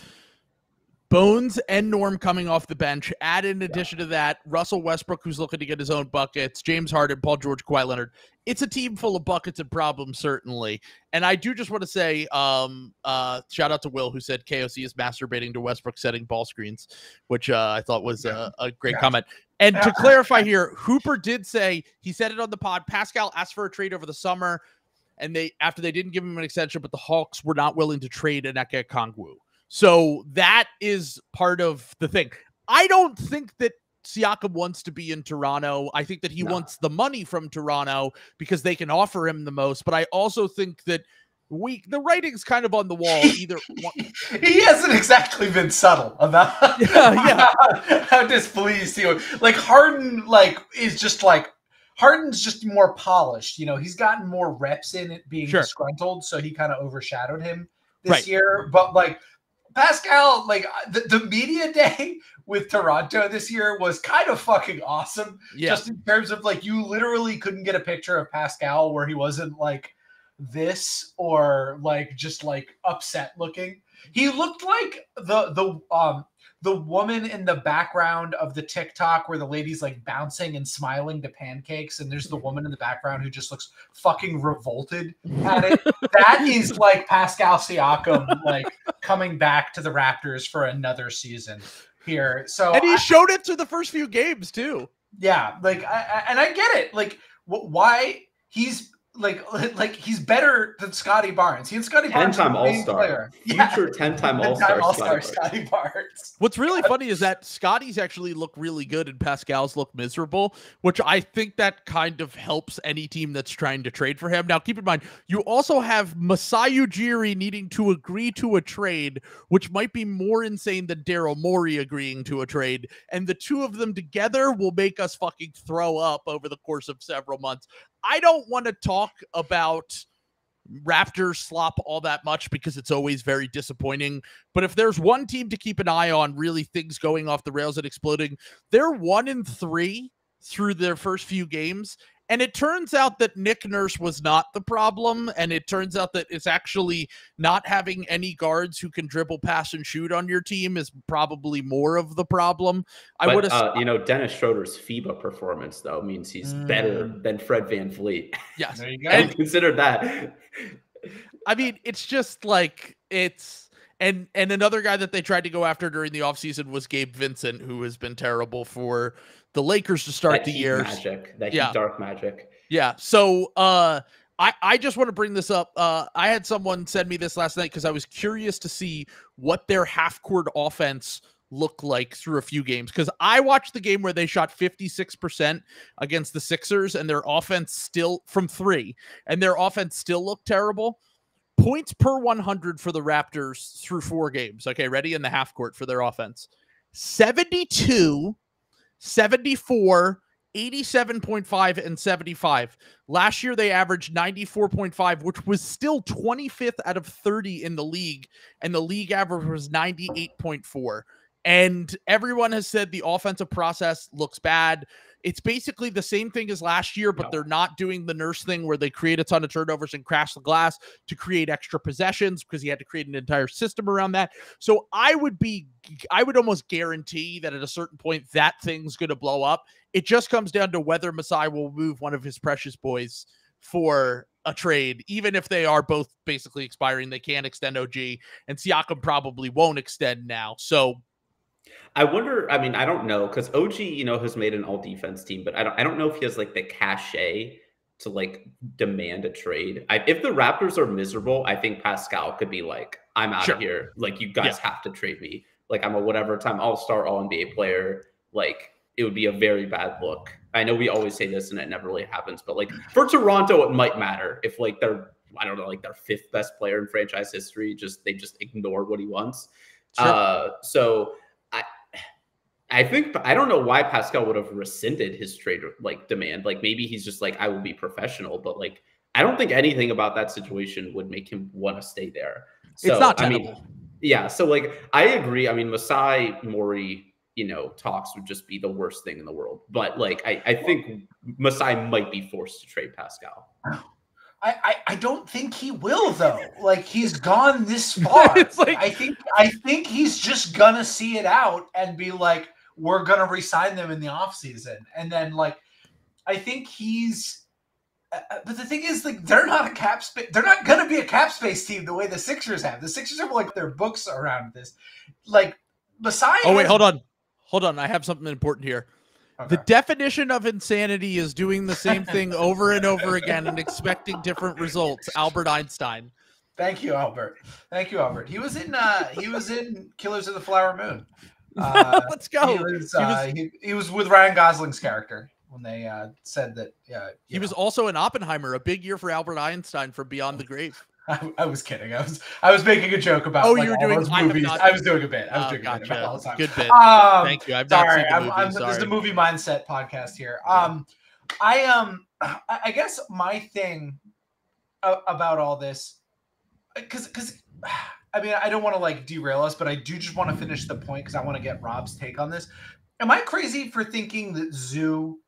Bones and Norm coming off the bench. Add in addition to that, Russell Westbrook, who's looking to get his own buckets, James Harden, Paul George, Kawhi Leonard. It's a team full of buckets and problems, certainly. And I do just want to say, shout out to Will, who said KOC is masturbating to Westbrook setting ball screens, which I thought was a great comment. And to clarify here, Hooper did say, he said it on the pod, Pascal asked for a trade over the summer, and after they didn't give him an extension, but the Hawks were not willing to trade Onyeka Okongwu. So that is part of the thing. I don't think that Siakam wants to be in Toronto. I think that he wants the money from Toronto because they can offer him the most. But I also think that the writing's kind of on the wall. Either he hasn't exactly been subtle about how displeased he was. Like Harden, is just like Harden's just more polished. He's gotten more reps in it being disgruntled, so he kind of overshadowed him this year. But Pascal, the media day with Toronto this year was kind of fucking awesome. Yeah. Just in terms of you literally couldn't get a picture of Pascal where he wasn't this or just upset looking. He looked like the woman in the background of the TikTok where the lady's bouncing and smiling to pancakes, and there's the woman in the background who just looks fucking revolted at it. That is Pascal Siakam coming back to the Raptors for another season here. So and he showed it through the first few games too. Yeah, I get it. Why he's he's better than Scotty Barnes. He and Scotty Barnes 10-time All-Star. Future 10-time All-Star Scotty Barnes. What's really funny is that Scotty's actually look really good and Pascal's look miserable, which I think that kind of helps any team that's trying to trade for him. Now, keep in mind, you also have Masai Ujiri needing to agree to a trade, which might be more insane than Daryl Morey agreeing to a trade. And the two of them together will make us fucking throw up over the course of several months. I don't want to talk about Raptors slop all that much because it's always very disappointing. But if there's one team to keep an eye on, really things going off the rails and exploding, they're 1-3 through their first few games. And it turns out that Nick Nurse was not the problem. And it turns out that it's actually not having any guards who can dribble, pass, and shoot on your team is probably more of the problem. Dennis Schroeder's FIBA performance, though, means he's better than Fred VanVleet. Yes. There you go. And consider that. I mean, it's just and another guy that they tried to go after during the offseason was Gabe Vincent, who has been terrible for the Lakers to start the year. Dark magic. Yeah. So I just want to bring this up. I had someone send me this last night because I was curious to see what their half-court offense looked like through a few games. Because I watched the game where they shot 56% against the Sixers and their offense still from 3, and their offense still looked terrible. Points per 100 for the Raptors through 4 games. Okay, ready? In the half court for their offense. 72, 74, 87.5, and 75. Last year, they averaged 94.5, which was still 25th out of 30 in the league, and the league average was 98.4. And everyone has said the offensive process looks bad. It's basically the same thing as last year, but they're not doing the Nurse thing where they create a ton of turnovers and crash the glass to create extra possessions because he had to create an entire system around that. So I would almost guarantee that at a certain point that thing's going to blow up. It just comes down to whether Masai will move one of his precious boys for a trade, even if they are both basically expiring. They can't extend OG, and Siakam probably won't extend now. So I wonder, I mean, I don't know, because OG, has made an all defense team, but I don't know if he has like the cachet to like demand a trade. If the Raptors are miserable, I think Pascal could be like, I'm out of here. Like, you guys have to trade me. Like, I'm a whatever time all-star, all-NBA player. Like, it would be a very bad look. I know we always say this and it never really happens, but like for Toronto, it might matter if like they're, I don't know, like their 5th best player in franchise history, they just ignore what he wants. Sure. So I think, I don't know why Pascal would have rescinded his trade like demand. Like maybe he's just like, I will be professional, but like, I don't think anything about that situation would make him want to stay there. So, it's not tenable. I mean, yeah. So like, I agree. I mean, Masai Mori, talks would just be the worst thing in the world. But like, I think Masai might be forced to trade Pascal. I don't think he will though. Like he's gone this far. It's like I think he's just gonna see it out and be like, we're gonna re-sign them in the offseason. And then like I think he's but the thing is like they're not a cap space, they're not gonna be a cap space team the way the Sixers have. The Sixers have like their books around this. Like Masai. Oh wait, hold on. I have something important here. Okay. The definition of insanity is doing the same thing over and over again and expecting different results. Albert Einstein. Thank you, Albert. He was in Killers of the Flower Moon. Let's go. He was with Ryan Gosling's character when they said that. He was also in Oppenheimer. A big year for Albert Einstein from Beyond the Grave. I was kidding. I was making a joke about. You were doing those movies. I was doing a bit. I was doing a bit about all the time. Good bit. Thank you. I'm sorry. This is a movie mindset podcast here. I guess my thing about all this, because I mean I don't want to like derail us, but I do just want to finish the point because I want to get Rob's take on this. Am I crazy for thinking that Zoo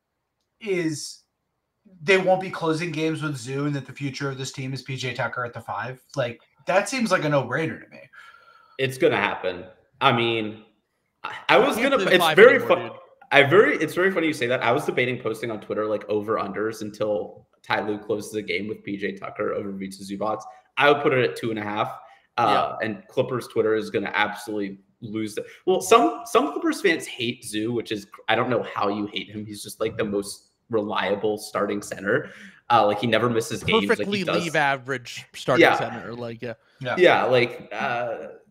is? They won't be closing games with Zoo and that the future of this team is PJ Tucker at the 5. Like that seems like a no-brainer to me. It's going to happen. I mean, it's very fun. It's very funny you say that. I was debating posting on Twitter, like over unders until Ty Lue closes a game with PJ Tucker over Vitsa Zubats. I would put it at 2.5. And Clippers Twitter is going to absolutely lose it. Well, some Clippers fans hate Zoo, which is, I don't know how you hate him. He's just like the most reliable starting center. Like he never misses games. Perfectly league average starting center.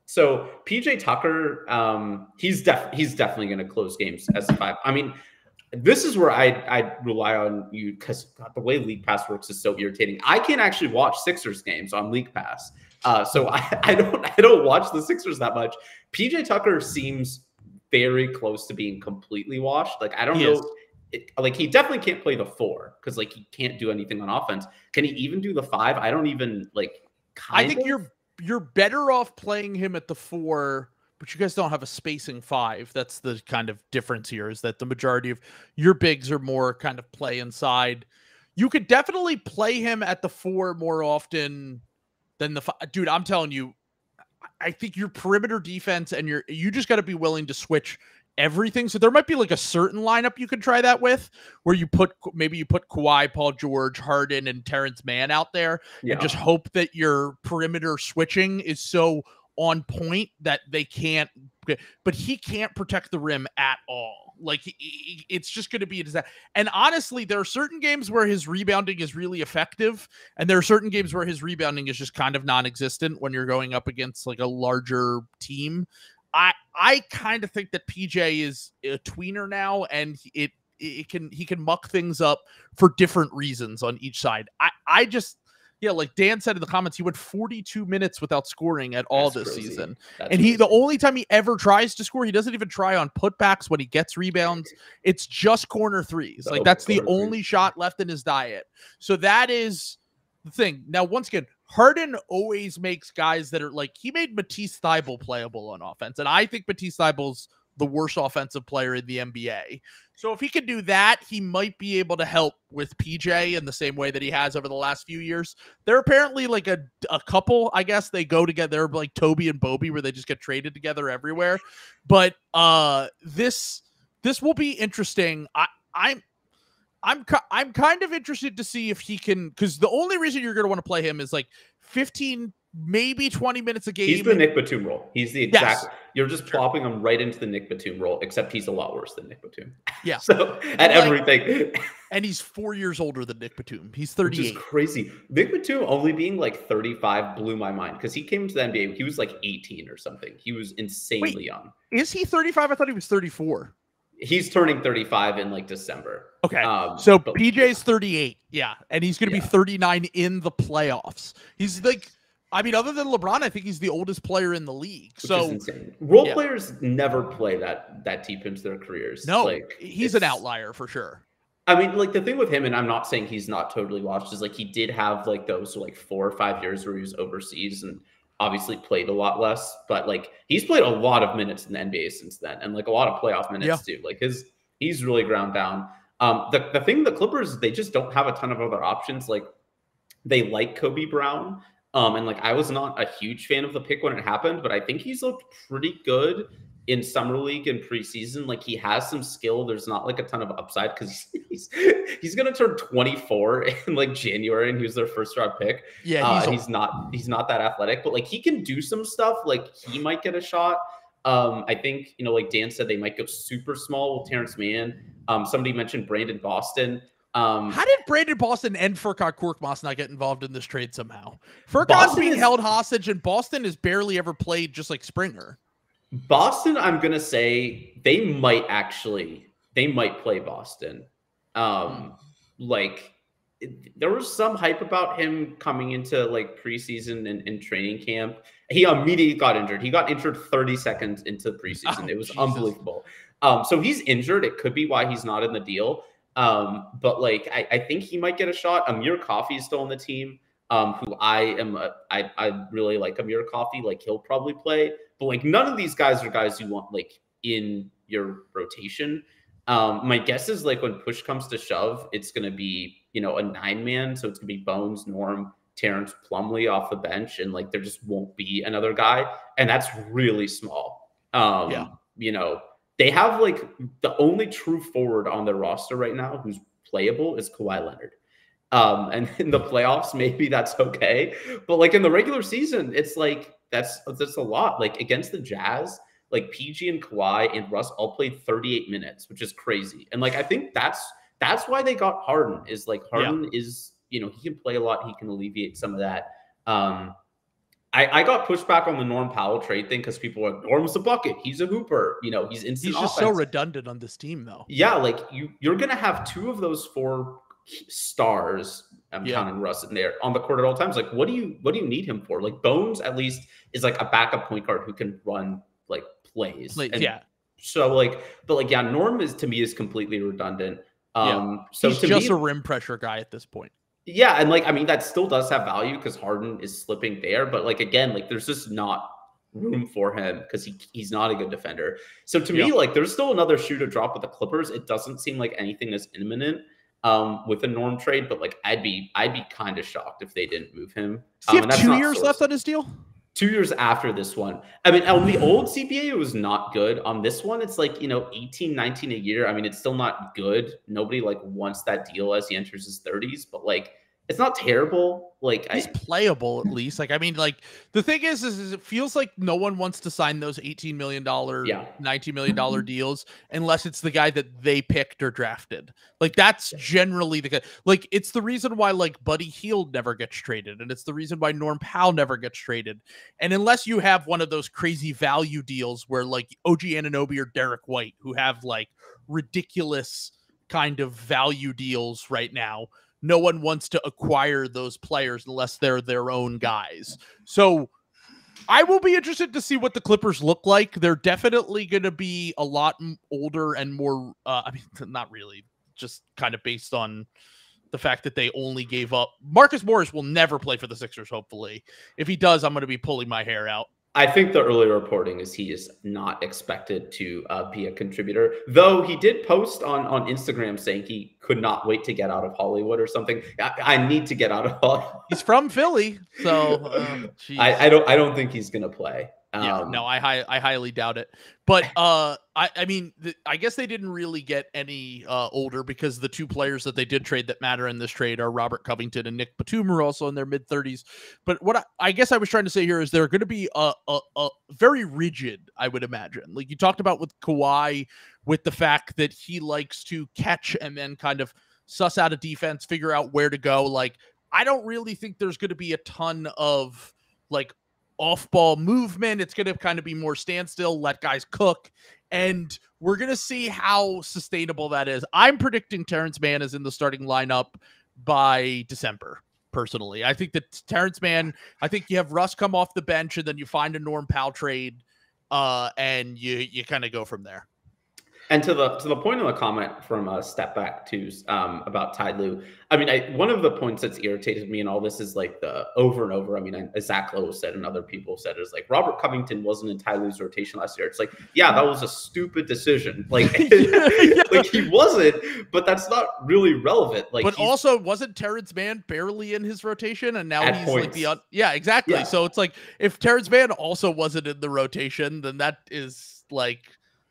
So PJ Tucker, he's definitely going to close games as a 5. I mean, this is where I rely on you because the way League Pass works is so irritating. I can't actually watch Sixers games on League Pass. So I don't watch the Sixers that much. PJ Tucker seems very close to being completely washed. Like I don't know. Like he definitely can't play the 4 because like he can't do anything on offense. Can he even do the 5? I don't even like. I think you're better off playing him at the 4, but you guys don't have a spacing 5. That's the kind of difference here. Is that the majority of your bigs are more kind of play inside. You could definitely play him at the 4 more often than the 5. Dude, I'm telling you, I think your perimeter defense and you just got to be willing to switch everything. So there might be like a certain lineup you could try that with where you put Kawhi, Paul George, Harden, and Terrence Mann out there and just hope that your perimeter switching is so on point that they can't, but he can't protect the rim at all. Like it's just going to be a disaster. And honestly, there are certain games where his rebounding is really effective. And there are certain games where his rebounding is just kind of non-existent when you're going up against like a larger team. I kind of think that PJ is a tweener now, and he can muck things up for different reasons on each side. I just like Dan said in the comments, he went 42 minutes without scoring at all this season. And the only time he ever tries to score, he doesn't even try on putbacks when he gets rebounds. It's just corner threes. Like that's the only shot left in his diet. So that is the thing. Now, once again, Harden always makes guys that are like, he made Matisse Thybulle playable on offense. And I think Matisse Thybulle's the worst offensive player in the NBA. So if he can do that, he might be able to help with PJ in the same way that he has over the last few years. They're apparently like a couple, I guess they go together like Toby and Bobby, where they just get traded together everywhere. But this will be interesting. I'm kind of interested to see if he can, because the only reason you're going to want to play him is like 15, maybe 20 minutes a game. He's the Nick Batum role. He's the exact. Yes. You're just plopping him right into the Nick Batum role, except he's a lot worse than Nick Batum. Yeah. So at everything. And he's 4 years older than Nick Batum. He's 38. Which is crazy. Nick Batum only being like 35 blew my mind because he came to the NBA. He was like 18 or something. He was insanely young. Is he 35? I thought he was 34. He's turning 35 in like December. Okay. So PJ's 38. Yeah. And he's going to be 39 in the playoffs. He's like, I mean, other than LeBron, I think he's the oldest player in the league. Which is insane. Role players never play that deep into their careers. No, like, he's an outlier for sure. I mean, like the thing with him, and I'm not saying he's not totally washed, is like he did have like those like 4 or 5 years where he was overseas and obviously played a lot less, but like he's played a lot of minutes in the NBA since then, and like a lot of playoff minutes too. Like he's really ground down. The thing, the Clippers, they just don't have a ton of other options. Like they like Kobe Brown, and like I was not a huge fan of the pick when it happened, but I think he's looked pretty good in summer league and preseason. Like he has some skill. There's not like a ton of upside because he's gonna turn 24 in like January, and he was their first round pick. Yeah, he's not that athletic, but like he can do some stuff. Like he might get a shot. I think, you know, like Dan said, they might go super small with Terrence Mann. Somebody mentioned Brandon Boston. How did Brandon Boston and Furkan Korkmaz not get involved in this trade somehow? Furkan's being held hostage, and Boston has barely ever played just like Springer. Boston, I'm going to say they might play Boston. Like there was some hype about him coming into like preseason and training camp. He immediately got injured. He got injured 30 seconds into the preseason. It was unbelievable. So he's injured. It could be why he's not in the deal. But like, I think he might get a shot. Amir Coffey is still on the team. Who I really like Amir Coffey. Like he'll probably play, but like none of these guys are guys you want like in your rotation. My guess is like when push comes to shove, it's going to be, you know, a 9-man. So it's gonna be Bones, Norm, Terrence Plumlee off the bench. And like, there just won't be another guy. And that's really small. You know, they have like the only true forward on their roster right now who's playable is Kawhi Leonard. And in the playoffs, maybe that's okay. But like in the regular season, it's like, that's a lot. Like against the Jazz, like PG and Kawhi and Russ all played 38 minutes, which is crazy. And like, I think that's why they got Harden is like Harden is, you know, he can play a lot. He can alleviate some of that. I got pushed back on the Norm Powell trade thing because people were like, Norm's a bucket. He's a hooper. You know, he's instant He's just offense. so redundant on this team though. Yeah. Like you're going to have 2 of those 4 stars. I'm counting Russ in there on the court at all times. Like, what do you need him for? Like Bones at least is like a backup point guard who can run like plays. So like, but like, Norm to me is completely redundant. So he's just a rim pressure guy at this point. Yeah. And like, I mean, that still does have value because Harden is slipping there, but like, again, like there's just not room for him because he's not a good defender. So to me, like there's still another shoe to drop with the Clippers. It doesn't seem like anything is imminent with a Norm trade, but like I'd be kind of shocked if they didn't move him. Does he have 2 years left on his deal? 2 years after this one. I mean, on the old CBA, it was not good. On this one, it's like, you know, 18, 19 a year. I mean, it's still not good. Nobody like wants that deal as he enters his 30s, but like, it's not terrible. Like he's playable at least. Like, I mean, like the thing is it feels like no one wants to sign those $18 million, $19 million deals unless it's the guy that they picked or drafted. Like that's generally the guy. Like it's the reason why like Buddy Hield never gets traded. And it's the reason why Norm Powell never gets traded. And unless you have one of those crazy value deals where like OG Anunoby or Derek White, who have like ridiculous kind of value deals right now, no one wants to acquire those players unless they're their own guys. So I will be interested to see what the Clippers look like. They're definitely going to be a lot older and more, I mean, not really, just kind of based on the fact that they only gave up. Marcus Morris will never play for the Sixers, hopefully. If he does, I'm going to be pulling my hair out. I think the early reporting is he is not expected to be a contributor, though he did post on Instagram saying he could not wait to get out of Hollywood or something. I need to get out of Hollywood. He's from Philly, so I don't think he's gonna play. Yeah, no, I highly doubt it. But I mean, I guess they didn't really get any older, because the two players that they did trade that matter in this trade are Robert Covington and Nick Batum, who are also in their mid-30s. But what I guess I was trying to say here is they're going to be a very rigid, I would imagine. Like you talked about with Kawhi, with the fact that he likes to catch and then kind of suss out a defense, figure out where to go. Like, I don't really think there's going to be a ton of like off-ball movement. It's going to kind of be more standstill, let guys cook, and we're going to see how sustainable that is. I'm predicting Terrence Mann is in the starting lineup by December, personally. I think that Terrence Mann, I think you have Russ come off the bench, and then you find a Norm Powell trade, and you kind of go from there. And to the point of the comment from Step Back too, about Ty Lue, I mean, one of the points that's irritated me in all this is like the over and over. I mean, as Zach Lowe said and other people said, is like Robert Covington wasn't in Ty Lue's rotation last year. It's like, yeah, that was a stupid decision. Like, like he wasn't, but that's not really relevant. Like, but also wasn't Terrence Mann barely in his rotation, and now he's points. Like yeah, exactly. Yeah. So it's like if Terrence Mann also wasn't in the rotation, then that is like.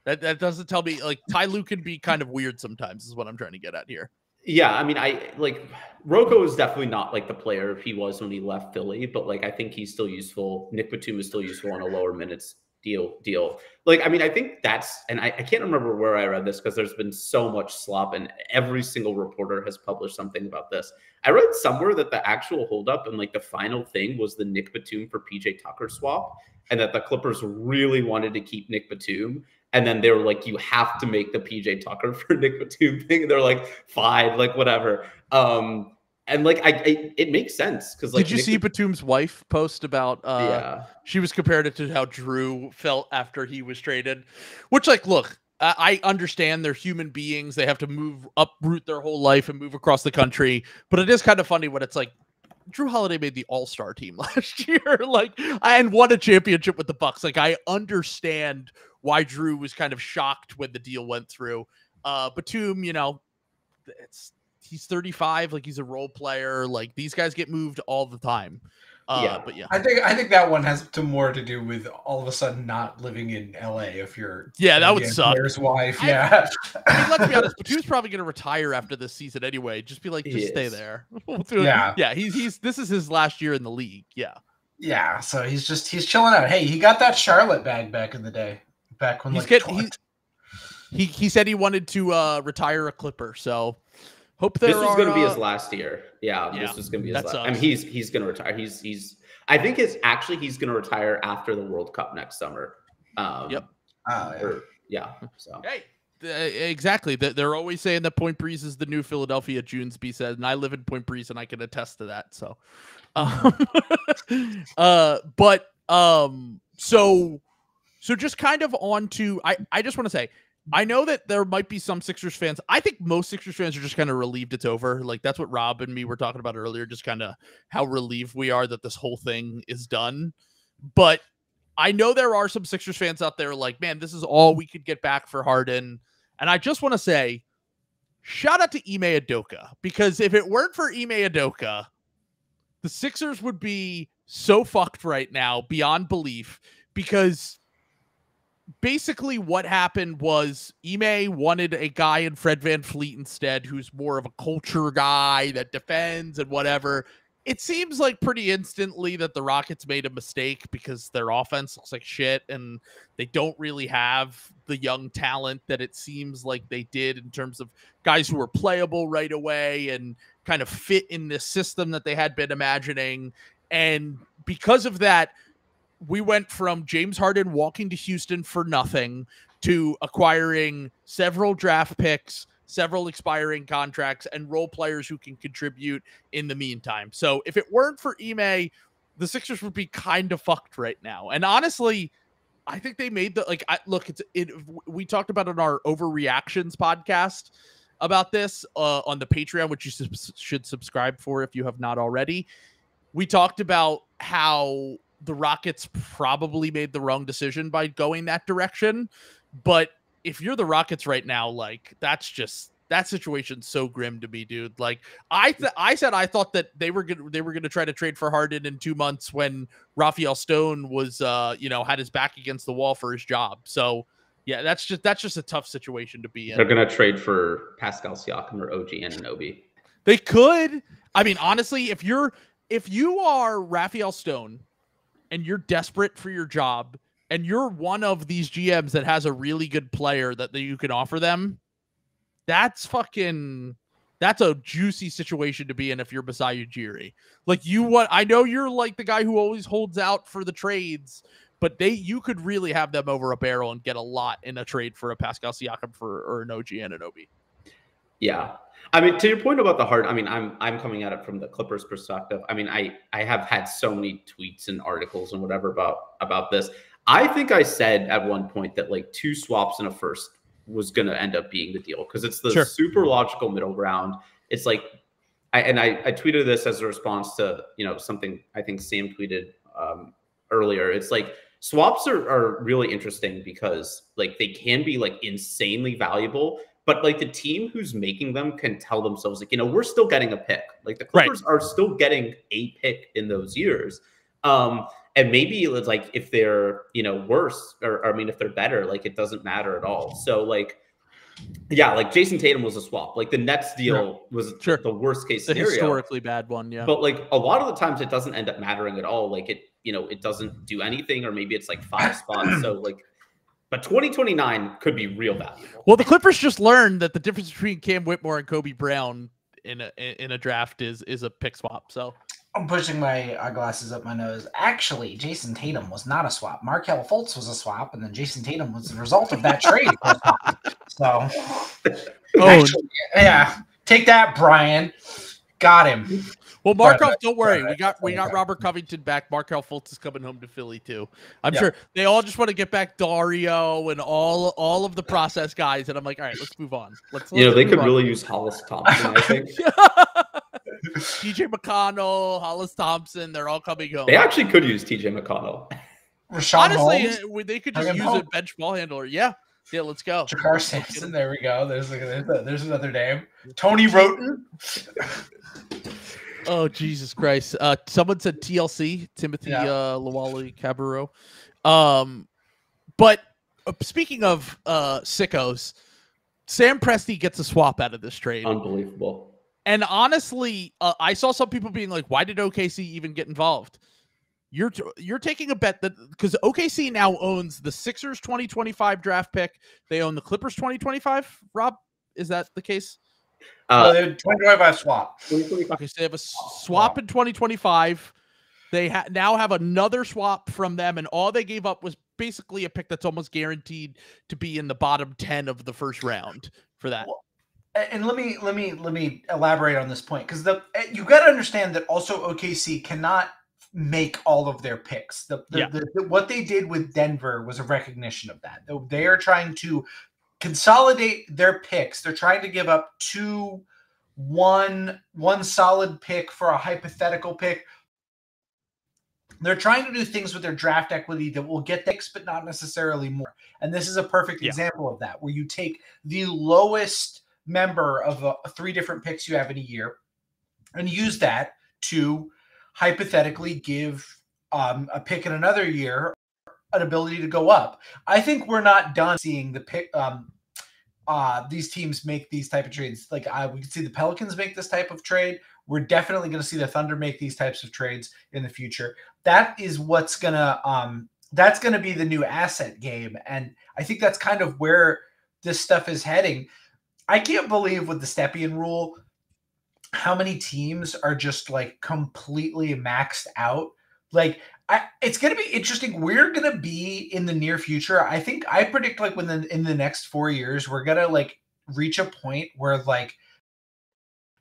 That doesn't tell me, like, Ty Lue can be kind of weird sometimes, is what I'm trying to get at here. Yeah, I mean, I like Rocco is definitely not like the player he was when he left Philly, but like I think he's still useful. Nick Batum is still useful on a lower minutes deal. Like, I mean, I think that's, and I can't remember where I read this because there's been so much slop and every single reporter has published something about this. I read somewhere that the actual holdup and like the final thing was the Nick Batum for PJ Tucker swap, and that the Clippers really wanted to keep Nick Batum. And then they were like, you have to make the PJ Tucker for Nick Batum thing. And they're like, fine, like whatever. And like, it makes sense. Cause like, did you see Batum's wife post about, she was compared it to how Drew felt after he was traded, which like, look, I understand they're human beings. They have to uproot their whole life and move across the country. But it is kind of funny when it's like, Drew Holiday made the All-Star team last year, like, and won a championship with the Bucks. Like, I understand why Drew was kind of shocked when the deal went through. Batum, you know, he's 35, like he's a role player. Like these guys get moved all the time. But yeah, I think that one has more to do with all of a sudden not living in LA. If you're that would suck. Player's wife, I mean, let's be honest. Batum's probably going to retire after this season anyway. Just be like, just stay there. Yeah. He's this is his last year in the league. Yeah. So he's chilling out. Hey, he got that Charlotte bag back in the day. Back when he said he wanted to retire a Clipper. So. Hope this was going to be his last year. Yeah, this was going to be his last. I mean, he's going to retire. I think he's going to retire after the World Cup next summer. Yep. So. Hey, exactly. They're always saying that Point Breeze is the new Philadelphia. Junesby said, and I live in Point Breeze, and I can attest to that. So, so just kind of on to. I just want to say. I know that there might be some Sixers fans. I think most Sixers fans are just kind of relieved it's over. Like that's what Rob and me were talking about earlier, just kind of how relieved we are that this whole thing is done. But I know there are some Sixers fans out there like, man, this is all we could get back for Harden. And I just want to say, shout out to Ime Udoka, because if it weren't for Ime Udoka, the Sixers would be so fucked right now beyond belief, because basically what happened was Ime wanted a guy in Fred VanVleet instead, who's more of a culture guy that defends and whatever. It seems like pretty instantly that the Rockets made a mistake because their offense looks like shit and they don't really have the young talent that it seems like they did in terms of guys who were playable right away and kind of fit in this system that they had been imagining. And because of that, we went from James Harden walking to Houston for nothing to acquiring several draft picks, several expiring contracts, and role players who can contribute in the meantime. So if it weren't for Ime, the Sixers would be kind of fucked right now. And honestly, I think they made we talked about in our Overreactions podcast about this on the Patreon, which you should subscribe for if you have not already. We talked about how the Rockets probably made the wrong decision by going that direction. But if you're the Rockets right now, like that's just that situation's so grim to me, dude. Like I thought that they were gonna try to trade for Harden in 2 months when Raphael Stone was had his back against the wall for his job. So yeah, that's just a tough situation to be in. They're gonna trade for Pascal Siakam or OG Anunoby. They could. I mean, honestly, if you are Raphael Stone and you're desperate for your job and you're one of these GMs that has a really good player that you can offer them, that's a juicy situation to be in if you're Masai Ujiri. Like I know you're like the guy who always holds out for the trades, but you could really have them over a barrel and get a lot in a trade for a Pascal Siakam or an OG Anunoby. Yeah. I mean, to your point about the Harden, I mean, I'm coming at it from the Clippers perspective. I mean, I have had so many tweets and articles and whatever about this. I think I said at one point that like 2 swaps and a first was going to end up being the deal because it's the super logical middle ground. It's like, I tweeted this as a response to, something I think Sam tweeted earlier. It's like swaps are really interesting because like they can be like insanely valuable, but like the team who's making them can tell themselves like, we're still getting a pick. Like the Clippers are still getting a pick in those years. And maybe it's like if they're, worse or I mean, if they're better, like it doesn't matter at all. So like, yeah, like Jason Tatum was a swap. Like the Nets deal was the worst case scenario. The historically bad one, yeah. But like a lot of the times it doesn't end up mattering at all. Like it, it doesn't do anything, or maybe it's like 5 spots. So like, but 2029 could be real valuable. Well, the Clippers just learned that the difference between Cam Whitmore and Kobe Brown in a draft is a pick swap. So I'm pushing my glasses up my nose. Actually, Jason Tatum was not a swap. Markelle Fultz was a swap, and then Jason Tatum was the result of that trade. So, actually, yeah, take that, Brian. Got him. Well, Markelle, don't worry. We got Robert Covington back. Markelle Fultz is coming home to Philly too. I'm sure they all just want to get back Dario and all of the process guys. And I'm like, all right, let's move on. Let's they could really use Hollis Thompson, I think. TJ McConnell, Hollis Thompson, they're all coming home. They actually could use TJ McConnell. Honestly, they could just use a bench ball handler. Yeah, let's go. Jakar Sampson, there we go. There's another name. Tony Roten. Oh, Jesus Christ. Someone said TLC, Timothy Lawali Cabarro. But speaking of sickos, Sam Presti gets a swap out of this trade. Unbelievable. And honestly, I saw some people being like, why did OKC even get involved? You're taking a bet that because OKC now owns the Sixers 2025 draft pick. They own the Clippers 2025. Rob, is that the case? 2025 swap. Okay, so they have a swap in 2025. They now have another swap from them, and all they gave up was basically a pick that's almost guaranteed to be in the bottom 10 of the first round for that. Well, and let me elaborate on this point because you got to understand that also OKC cannot make all of their picks. What they did with Denver was a recognition of that. They are trying to consolidate their picks. They're trying to give up one solid pick for a hypothetical pick. They're trying to do things with their draft equity that will get picks, but not necessarily more. And this is a perfect example of that, where you take the lowest member of 3 different picks you have in a year and use that to hypothetically give a pick in another year an ability to go up. I think we're not done seeing the pick these teams make these type of trades. Like we can see the Pelicans make this type of trade. We're definitely going to see the Thunder make these types of trades in the future. That is what's gonna that's gonna be the new asset game, and I think that's kind of where this stuff is heading. I can't believe with the Stepien rule how many teams are just like completely maxed out. Like it's going to be interesting. We're going to be in the near future. I predict like in the next 4 years, we're going to like reach a point where like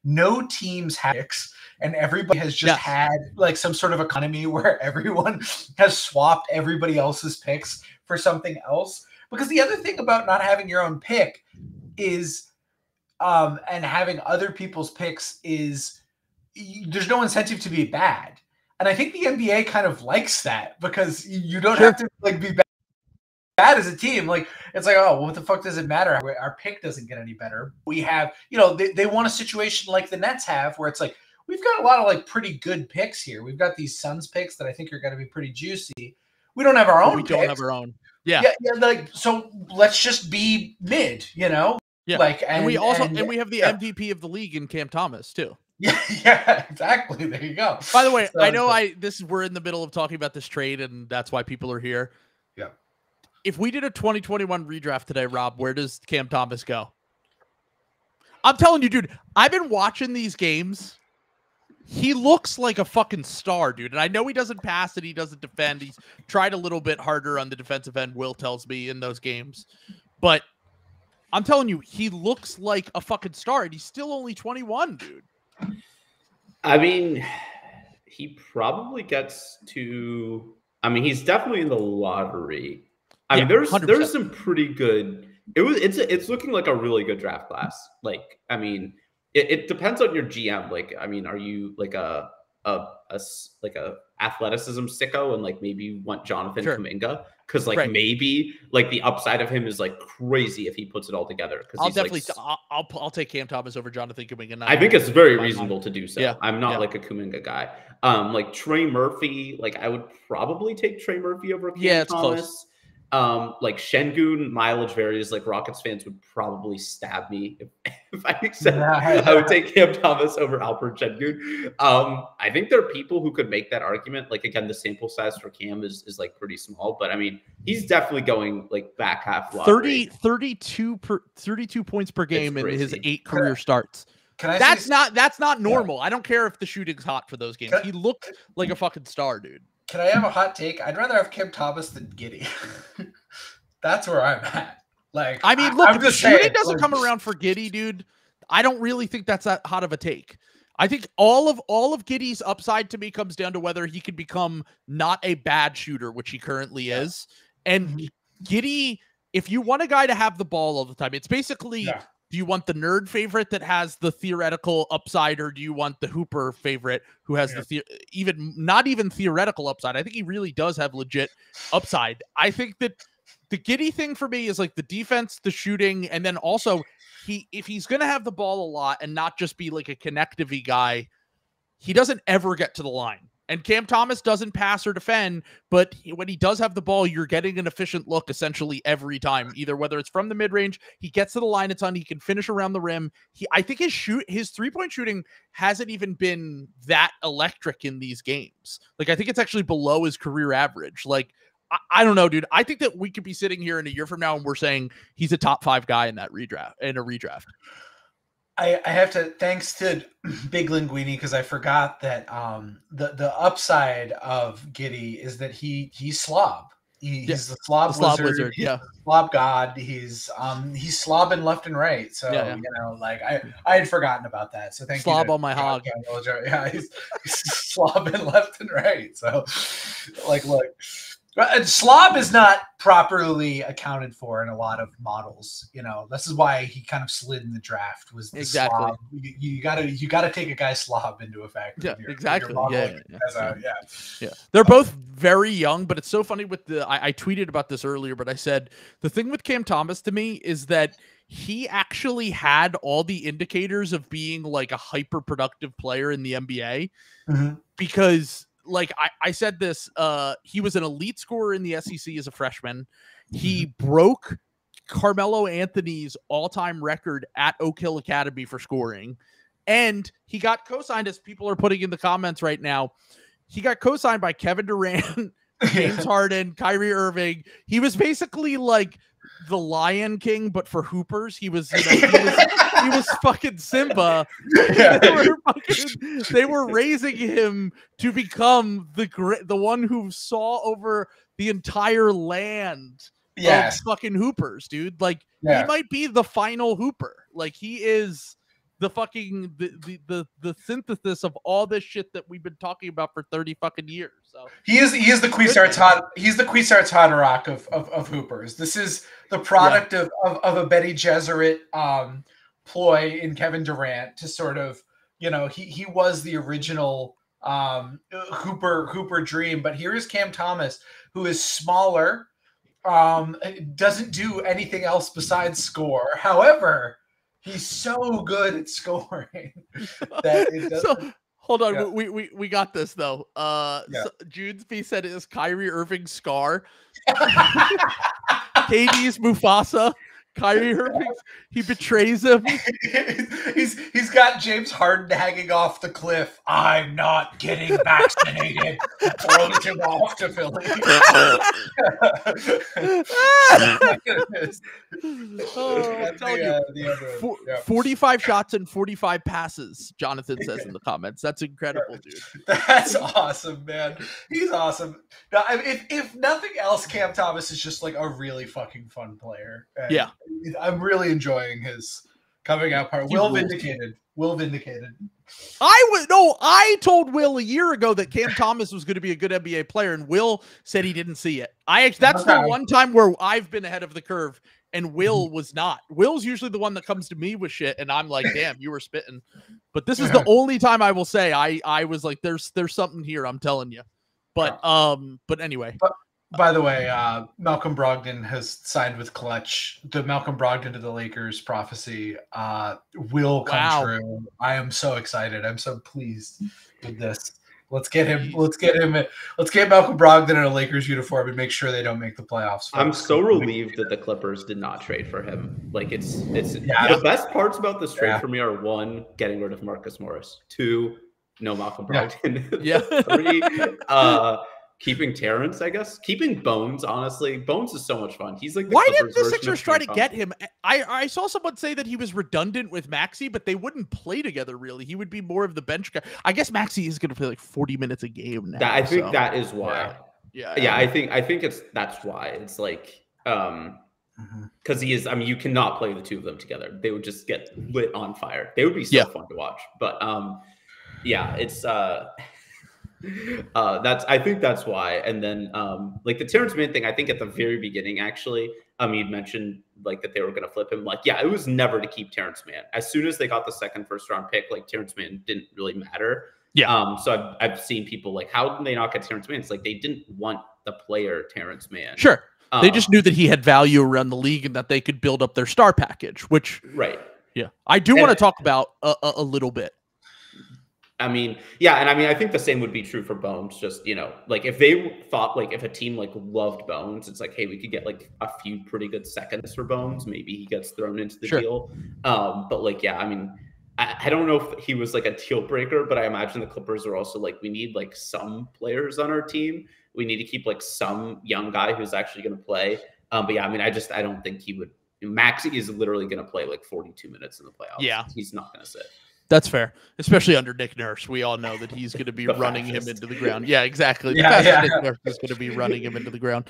no teams have picks and everybody has just had like some sort of economy where everyone has swapped everybody else's picks for something else. Because the other thing about not having your own pick is and having other people's picks is there's no incentive to be bad. And I think the NBA kind of likes that because you don't have to like be bad as a team. Like it's like, oh, what the fuck does it matter? Our pick doesn't get any better. We have, they want a situation like the Nets have where it's like, we've got a lot of like pretty good picks here. We've got these Suns picks that I think are going to be pretty juicy. We don't have our own. We don't have our own. Yeah. Like, so let's just be mid, Yeah. Like, and we have the MVP of the league in Cam Thomas too. Yeah, exactly. There you go. By the way, I know we're in the middle of talking about this trade, and that's why people are here. Yeah. If we did a 2021 redraft today, Rob, where does Cam Thomas go? I'm telling you, dude, I've been watching these games. He looks like a fucking star, dude. And I know he doesn't pass and he doesn't defend. He's tried a little bit harder on the defensive end, Will tells me, in those games. But I'm telling you, he looks like a fucking star, and he's still only 21, dude. I mean, he probably gets to. I mean, he's definitely in the lottery. I mean, there's 100%. some pretty good. It's looking like a really good draft class. Like, I mean, it depends on your GM. Like, I mean, are you like a athleticism sicko and like maybe you want Jonathan Kuminga? Because like maybe like the upside of him is like crazy if he puts it all together. Because I'll definitely I'll take Cam Thomas over Jonathan Kuminga. I think it's very reasonable to do so. Yeah. I'm not like a Kuminga guy. Like Trey Murphy, like I would probably take Trey Murphy over Cam Thomas. Close. Like Şengün, mileage varies. Like Rockets fans would probably stab me if I said I would take Cam Thomas over Alperen Şengün. I think there are people who could make that argument. Like again, the sample size for Cam is like pretty small, but I mean he's definitely going like back half lottery. 32 points per game in his 8 career starts. That's not normal. I don't care if the shooting's hot for those games. He looked like a fucking star, dude. Can I have a hot take? I'd rather have Cam Thomas than Giddey. That's where I'm at. Like, I mean, look, if the shooting doesn't come around for Giddey, dude, I don't really think that's that hot of a take. I think all of Giddey's upside to me comes down to whether he can become not a bad shooter, which he currently is. And Giddey, if you want a guy to have the ball all the time, it's basically do you want the nerd favorite that has the theoretical upside, or do you want the hooper favorite who has not even theoretical upside? I think he really does have legit upside. I think that the Giddey thing for me is like the defense, the shooting, and then also if he's going to have the ball a lot and not just be like a connectivity guy, he doesn't ever get to the line. And Cam Thomas doesn't pass or defend, but when he does have the ball, you're getting an efficient look essentially every time, either whether it's from the mid-range, he gets to the line, it's on, he can finish around the rim. I think his three-point shooting hasn't even been that electric in these games. Like, I think it's actually below his career average. Like, I don't know, dude. I think that we could be sitting here in a year from now and we're saying he's a top 5 guy in a redraft. I have to, thanks to Big Linguini, because I forgot that the upside of Giddey is that he's slob. He's the slob wizard. Yeah, slob god. He's slobbing left and right. So like I had forgotten about that. So thank you. Slob on my hog. Yeah, he's slobbing left and right. So like, look. Slob is not properly accounted for in a lot of models. This is why he kind of slid in the draft. Was the exactly slob. You gotta take a guy's slob into effect. Yeah, exactly. Yeah. Oh. They're both very young, but it's so funny with I tweeted about this earlier, but I said the thing with Cam Thomas to me is that he actually had all the indicators of being like a hyper productive player in the NBA because. Like I said this, he was an elite scorer in the SEC as a freshman. He broke Carmelo Anthony's all-time record at Oak Hill Academy for scoring. And he got co-signed, as people are putting in the comments right now. He got co-signed by Kevin Durant, James Harden, Kyrie Irving. He was basically like the Lion King, but for hoopers. He was fucking Simba. They were raising him to become the one who saw over the entire land of fucking hoopers, dude. Like he might be the final hooper. Like he is the fucking the synthesis of all this shit that we've been talking about for 30 fucking years. So he is the Quisarts Haderach of hoopers. This is the product of a Betty Jesuit ploy in Kevin Durant to sort of, he was the original Hooper dream, but here is Cam Thomas, who is smaller, doesn't do anything else besides score. However, he's so good at scoring that it doesn't. So hold on, Yeah. we got this though. So Jude's B said it is Kyrie Irving's scar. KD's Mufasa. Kyrie Irving, he betrays him. he's got James Harden hanging off the cliff. I'm not getting vaccinated. Throws him off to Philly. I'm telling you, 45 shots and 45 passes, Jonathan says in the comments. That's incredible, dude. That's awesome, man. He's awesome. Now, if nothing else, Cam Thomas is just like a really fucking fun player. And yeah. I'm really enjoying his coming out part. Will vindicated. I told Will a year ago that Cam Thomas was going to be a good NBA player, and Will said he didn't see it. That's the one time where I've been ahead of the curve, and Will was not. Will's usually the one that comes to me with shit, and I'm like, damn, you were spitting. But this is the only time I will say I was like, there's something here, I'm telling you. But anyway. By the way, Malcolm Brogdon has signed with Clutch. The Malcolm Brogdon to the Lakers prophecy will come true. I am so excited. I'm so pleased with this. Let's get him. Let's get Malcolm Brogdon in a Lakers uniform and make sure they don't make the playoffs. I'm so relieved that the Clippers did not trade for him. Like the best parts about this trade for me are 1, getting rid of Marcus Morris. 2, no Malcolm Brogdon. Yeah. 3, keeping Terrence, I guess. Keeping Bones, honestly. Bones is so much fun. He's like why didn't the Sixers try to get him? I saw someone say that he was redundant with Maxey, but they wouldn't play together really. He would be more of the bench guy. I guess Maxey is going to play like 40 minutes a game now. I think that is why. Yeah. I think that's why. It's like because he is. I mean, you cannot play the two of them together. They would just get lit on fire. They would be so fun to watch. But it's I think that's why. And then like the Terrence Mann thing, I think at the very beginning, actually, you'd mentioned like that they were going to flip him. Like, yeah, it was never to keep Terrence Mann. As soon as they got the second first-round pick, like Terrence Mann didn't really matter. Yeah. So I've seen people like, how did they not get Terrence Mann? It's like they didn't want the player Terrence Mann. Sure. They just knew that he had value around the league and that they could build up their star package, which I do want to talk about a little bit. I mean, and I think the same would be true for Bones. Just, like if they thought like if a team like loved Bones, it's like, hey, we could get like a few pretty good seconds for Bones. Maybe he gets thrown into the deal. But like, I don't know if he was like a deal breaker, but I imagine the Clippers are also like, we need like some players on our team. We need to keep like some young guy who's actually going to play. But I don't think he would. Maxey is literally going to play like 42 minutes in the playoffs. Yeah. He's not going to sit. That's fair, especially under Nick Nurse. We all know that he's going to be running him into the ground. Yeah, exactly. Nick Nurse is going to be running him into the ground.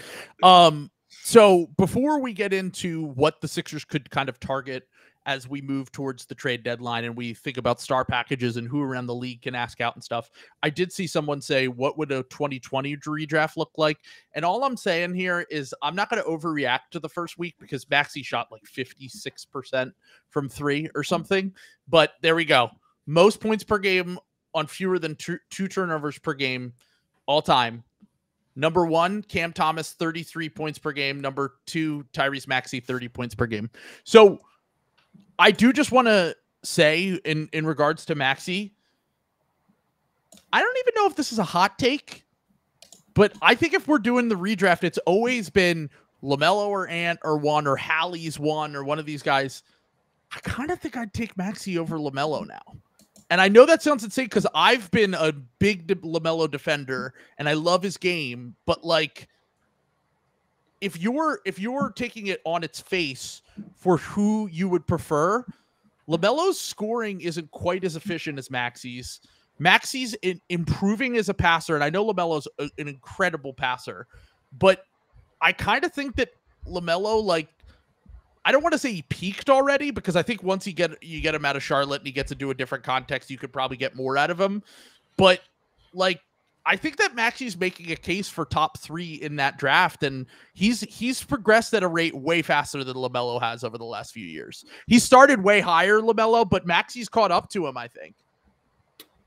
So before we get into what the Sixers could kind of target as we move towards the trade deadline and we think about star packages and who around the league can ask out and stuff, I did see someone say, what would a 2020 redraft look like? And all I'm saying here is I'm not going to overreact to the first week because Maxey shot like 56% from 3 or something. But there we go. Most points per game on fewer than two turnovers per game all time. Number 1, Cam Thomas, 33 points per game. Number 2, Tyrese Maxey, 30 points per game. So I do just want to say in regards to Maxey, I don't even know if this is a hot take, but I think if we're doing the redraft, it's always been LaMelo or Ant or one or Hallie's one or one of these guys. I kind of think I'd take Maxey over LaMelo now. And I know that sounds insane because I've been a big LaMelo defender and I love his game, but like if you're taking it on its face for who you would prefer, LaMelo's scoring isn't quite as efficient as Maxey's. Maxey's improving as a passer, and I know LaMelo's an incredible passer, but I kind of think that LaMelo, like, I don't want to say he peaked already because I think once you get him out of Charlotte and he gets into a different context, you could probably get more out of him. But like, I think that Maxey's making a case for top 3 in that draft, and he's progressed at a rate way faster than LaMelo has over the last few years. He started way higher, LaMelo, but Maxey's caught up to him, I think.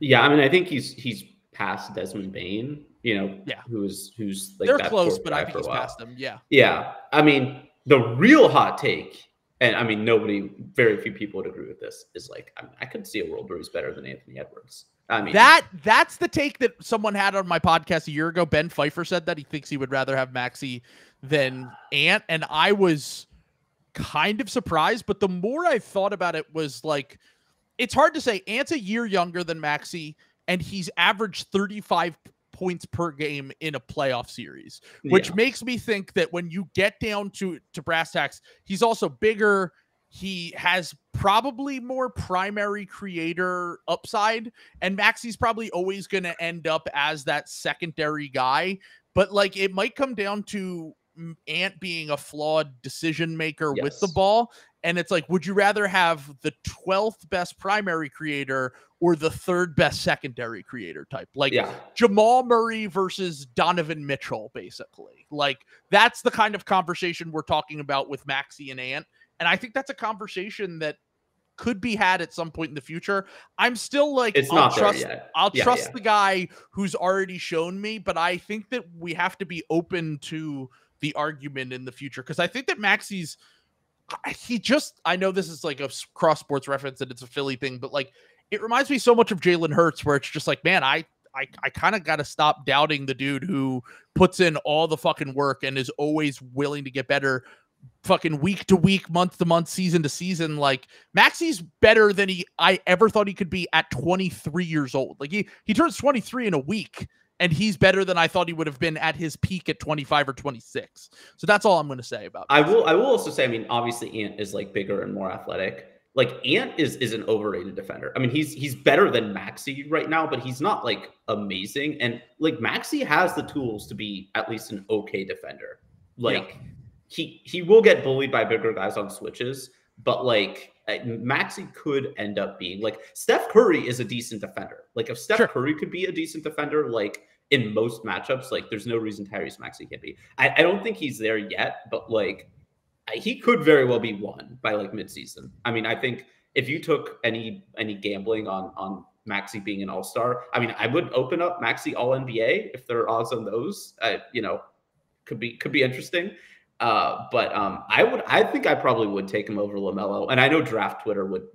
Yeah, I mean, I think he's past Desmond Bane. Yeah. who's like They're that close, fourth but guy I think for a he's while. past them. Yeah. Yeah. I mean, the real hot take, and I mean, very few people would agree with this, is like, I could see a world where he's better than Anthony Edwards. I mean, that's the take that someone had on my podcast a year ago. Ben Pfeiffer said that he thinks he would rather have Maxey than Ant, and I was kind of surprised. But the more I thought about it, was like, it's hard to say. Ant's a year younger than Maxey, and he's averaged 35 points per game in a playoff series, which makes me think that when you get down to brass tacks, he's also bigger. He has probably more primary creator upside, and Maxey's probably always going to end up as that secondary guy. But like, it might come down to Ant being a flawed decision maker with the ball. And it's like, would you rather have the 12th best primary creator or the 3rd best secondary creator type? Like Jamal Murray versus Donovan Mitchell, basically. Like, that's the kind of conversation we're talking about with Maxey and Ant. And I think that's a conversation that could be had at some point in the future. I'm still like, I'll trust the guy who's already shown me, but I think that we have to be open to the argument in the future. Cause I think that Maxey's, I know this is like a cross sports reference and it's a Philly thing, but like, it reminds me so much of Jalen Hurts, where it's just like, man, I kind of got to stop doubting the dude who puts in all the fucking work and is always willing to get better fucking week to week, month to month, season to season. Like, Maxey's better than I ever thought he could be at 23 years old. Like, he turns 23 in a week, and he's better than I thought he would have been at his peak at 25 or 26. So that's all I'm going to say about I will also say, I mean, obviously Ant is like bigger and more athletic. Like, Ant is an overrated defender. I mean, he's better than Maxey right now, but he's not like amazing. And like, Maxey has the tools to be at least an okay defender. Like, he will get bullied by bigger guys on switches, but like, Maxey could end up being like, Steph Curry is a decent defender. Like, if Steph Curry could be a decent defender, like in most matchups, like there's no reason Tyrese Maxey can't be. I don't think he's there yet, but like, he could very well be one by like midseason. I mean, I think if you took any gambling on Maxey being an all-star, I mean, I would open up Maxey all-NBA if there are odds on those. Could be interesting. But I think I probably would take him over LaMelo, and I know draft Twitter would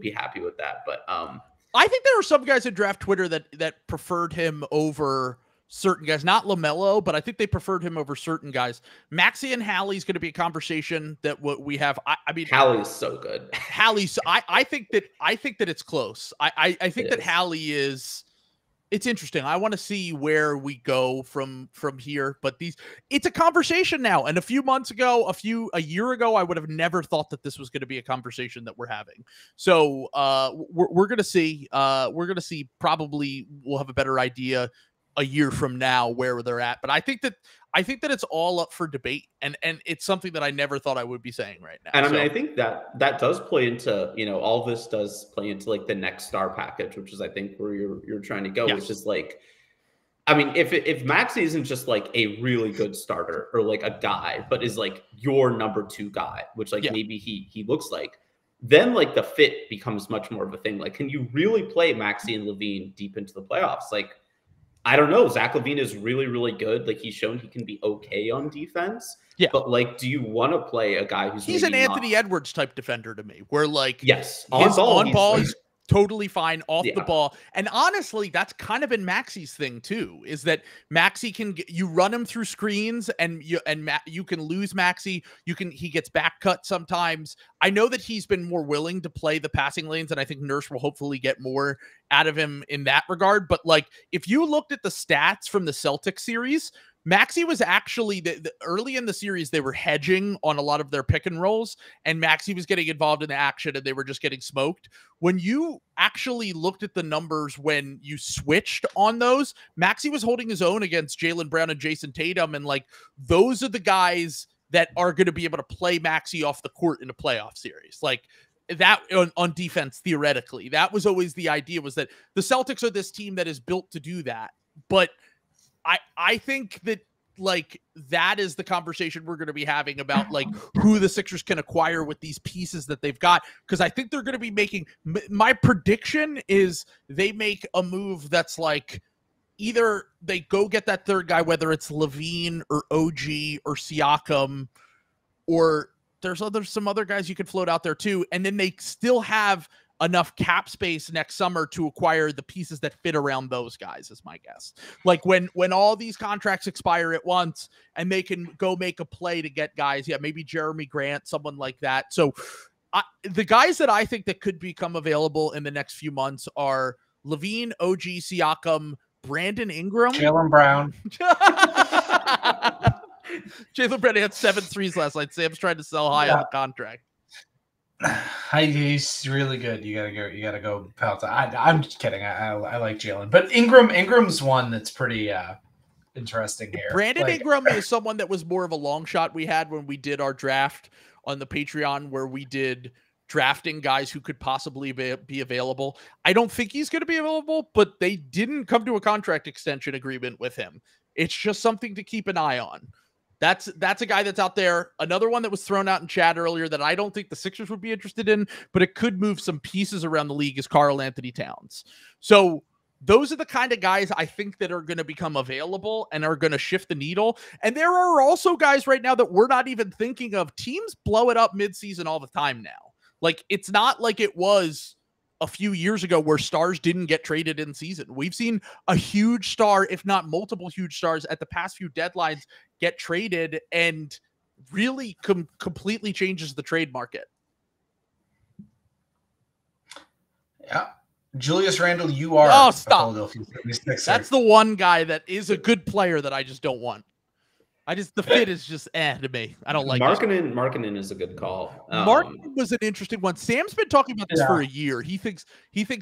be happy with that. But I think there are some guys in draft Twitter that preferred him over certain guys, not LaMelo, but I think they preferred him over certain guys. Maxey and Hallie's going to be a conversation that we have. I mean, Hallie's so good. Hallie's. I think that it's close. I think that Hallie is. It's interesting. I want to see where we go from here, but it's a conversation now. And a year ago, I would have never thought that this was going to be a conversation that we're having. So we're going to see. We're going to see. Probably we'll have a better idea a year from now where they're at. But I think that it's all up for debate, and it's something that I never thought I would be saying right now. And I mean, I think that does play into, all this does play into like the next star package, which is I think where you're trying to go, which is like, I mean, if Maxey isn't just like a really good starter or like a guy, but is like your number 2 guy, which like maybe he looks like, then like the fit becomes much more of a thing. Like, can you really play Maxey and LaVine deep into the playoffs? Like, I don't know. Zach LaVine is really, really good. Like, he's shown he can be okay on defense. Yeah. But like, do you want to play a guy he's an Anthony Edwards type defender to me, where like, on ball, he's totally fine off the ball. And honestly, that's kind of been Maxey's thing too, is that Maxey you run him through screens and you can lose Maxey. He gets back cut sometimes. I know that he's been more willing to play the passing lanes, and I think Nurse will hopefully get more out of him in that regard. But like, if you looked at the stats from the Celtics series, Maxey was actually early in the series, they were hedging on a lot of their pick and rolls, and Maxey was getting involved in the action and they were just getting smoked. When you actually looked at the numbers when you switched on those, Maxey was holding his own against Jaylen Brown and Jason Tatum. And like, those are the guys that are going to be able to play Maxey off the court in a playoff series. Like, that on defense, theoretically, that was always the idea, was that the Celtics are this team that is built to do that. But I think that like, that is the conversation we're going to be having about like who the Sixers can acquire with these pieces that they've got. Cause I think they're going to be making, my prediction is they make a move that's like either they go get that third guy, whether it's Levine or OG or Siakam, or there's some other guys you could float out there too. And then they still have enough cap space next summer to acquire the pieces that fit around those guys, is my guess. Like when all these contracts expire at once and they can go make a play to get guys, maybe Jeremy Grant, someone like that. So the guys that I think that could become available in the next few months are Levine, OG, Siakam, Brandon Ingram, Jaylen Brown. Jaylen Brown had 7 threes last night. Sam's trying to sell high on the contract. He's really good. You gotta go Pelton. I'm just kidding. I like Jaylen, but Ingram's one that's pretty interesting here. Brandon Ingram is someone that was more of a long shot we had when we did our draft on the Patreon, where we did drafting guys who could possibly be available. I don't think he's going to be available, but they didn't come to a contract extension agreement with him. It's just something to keep an eye on. That's a guy that's out there. Another one that was thrown out in chat earlier that I don't think the Sixers would be interested in, but it could move some pieces around the league, is Karl Anthony Towns. So those are the kind of guys I think that are going to become available and are going to shift the needle. And there are also guys right now that we're not even thinking of. Teams blow it up midseason all the time now. Like, it's not like it was a few years ago where stars didn't get traded in season. We've seen a huge star, if not multiple huge stars, at the past few deadlines get traded, and really completely changes the trade market. Yeah. Julius Randle, you are a Philadelphia 76er. That's the one guy that is a good player that I just don't want. The fit is just to me. I don't like it. Markkanen is a good call. Markkanen was an interesting one. Sam's been talking about this for a year. He thinks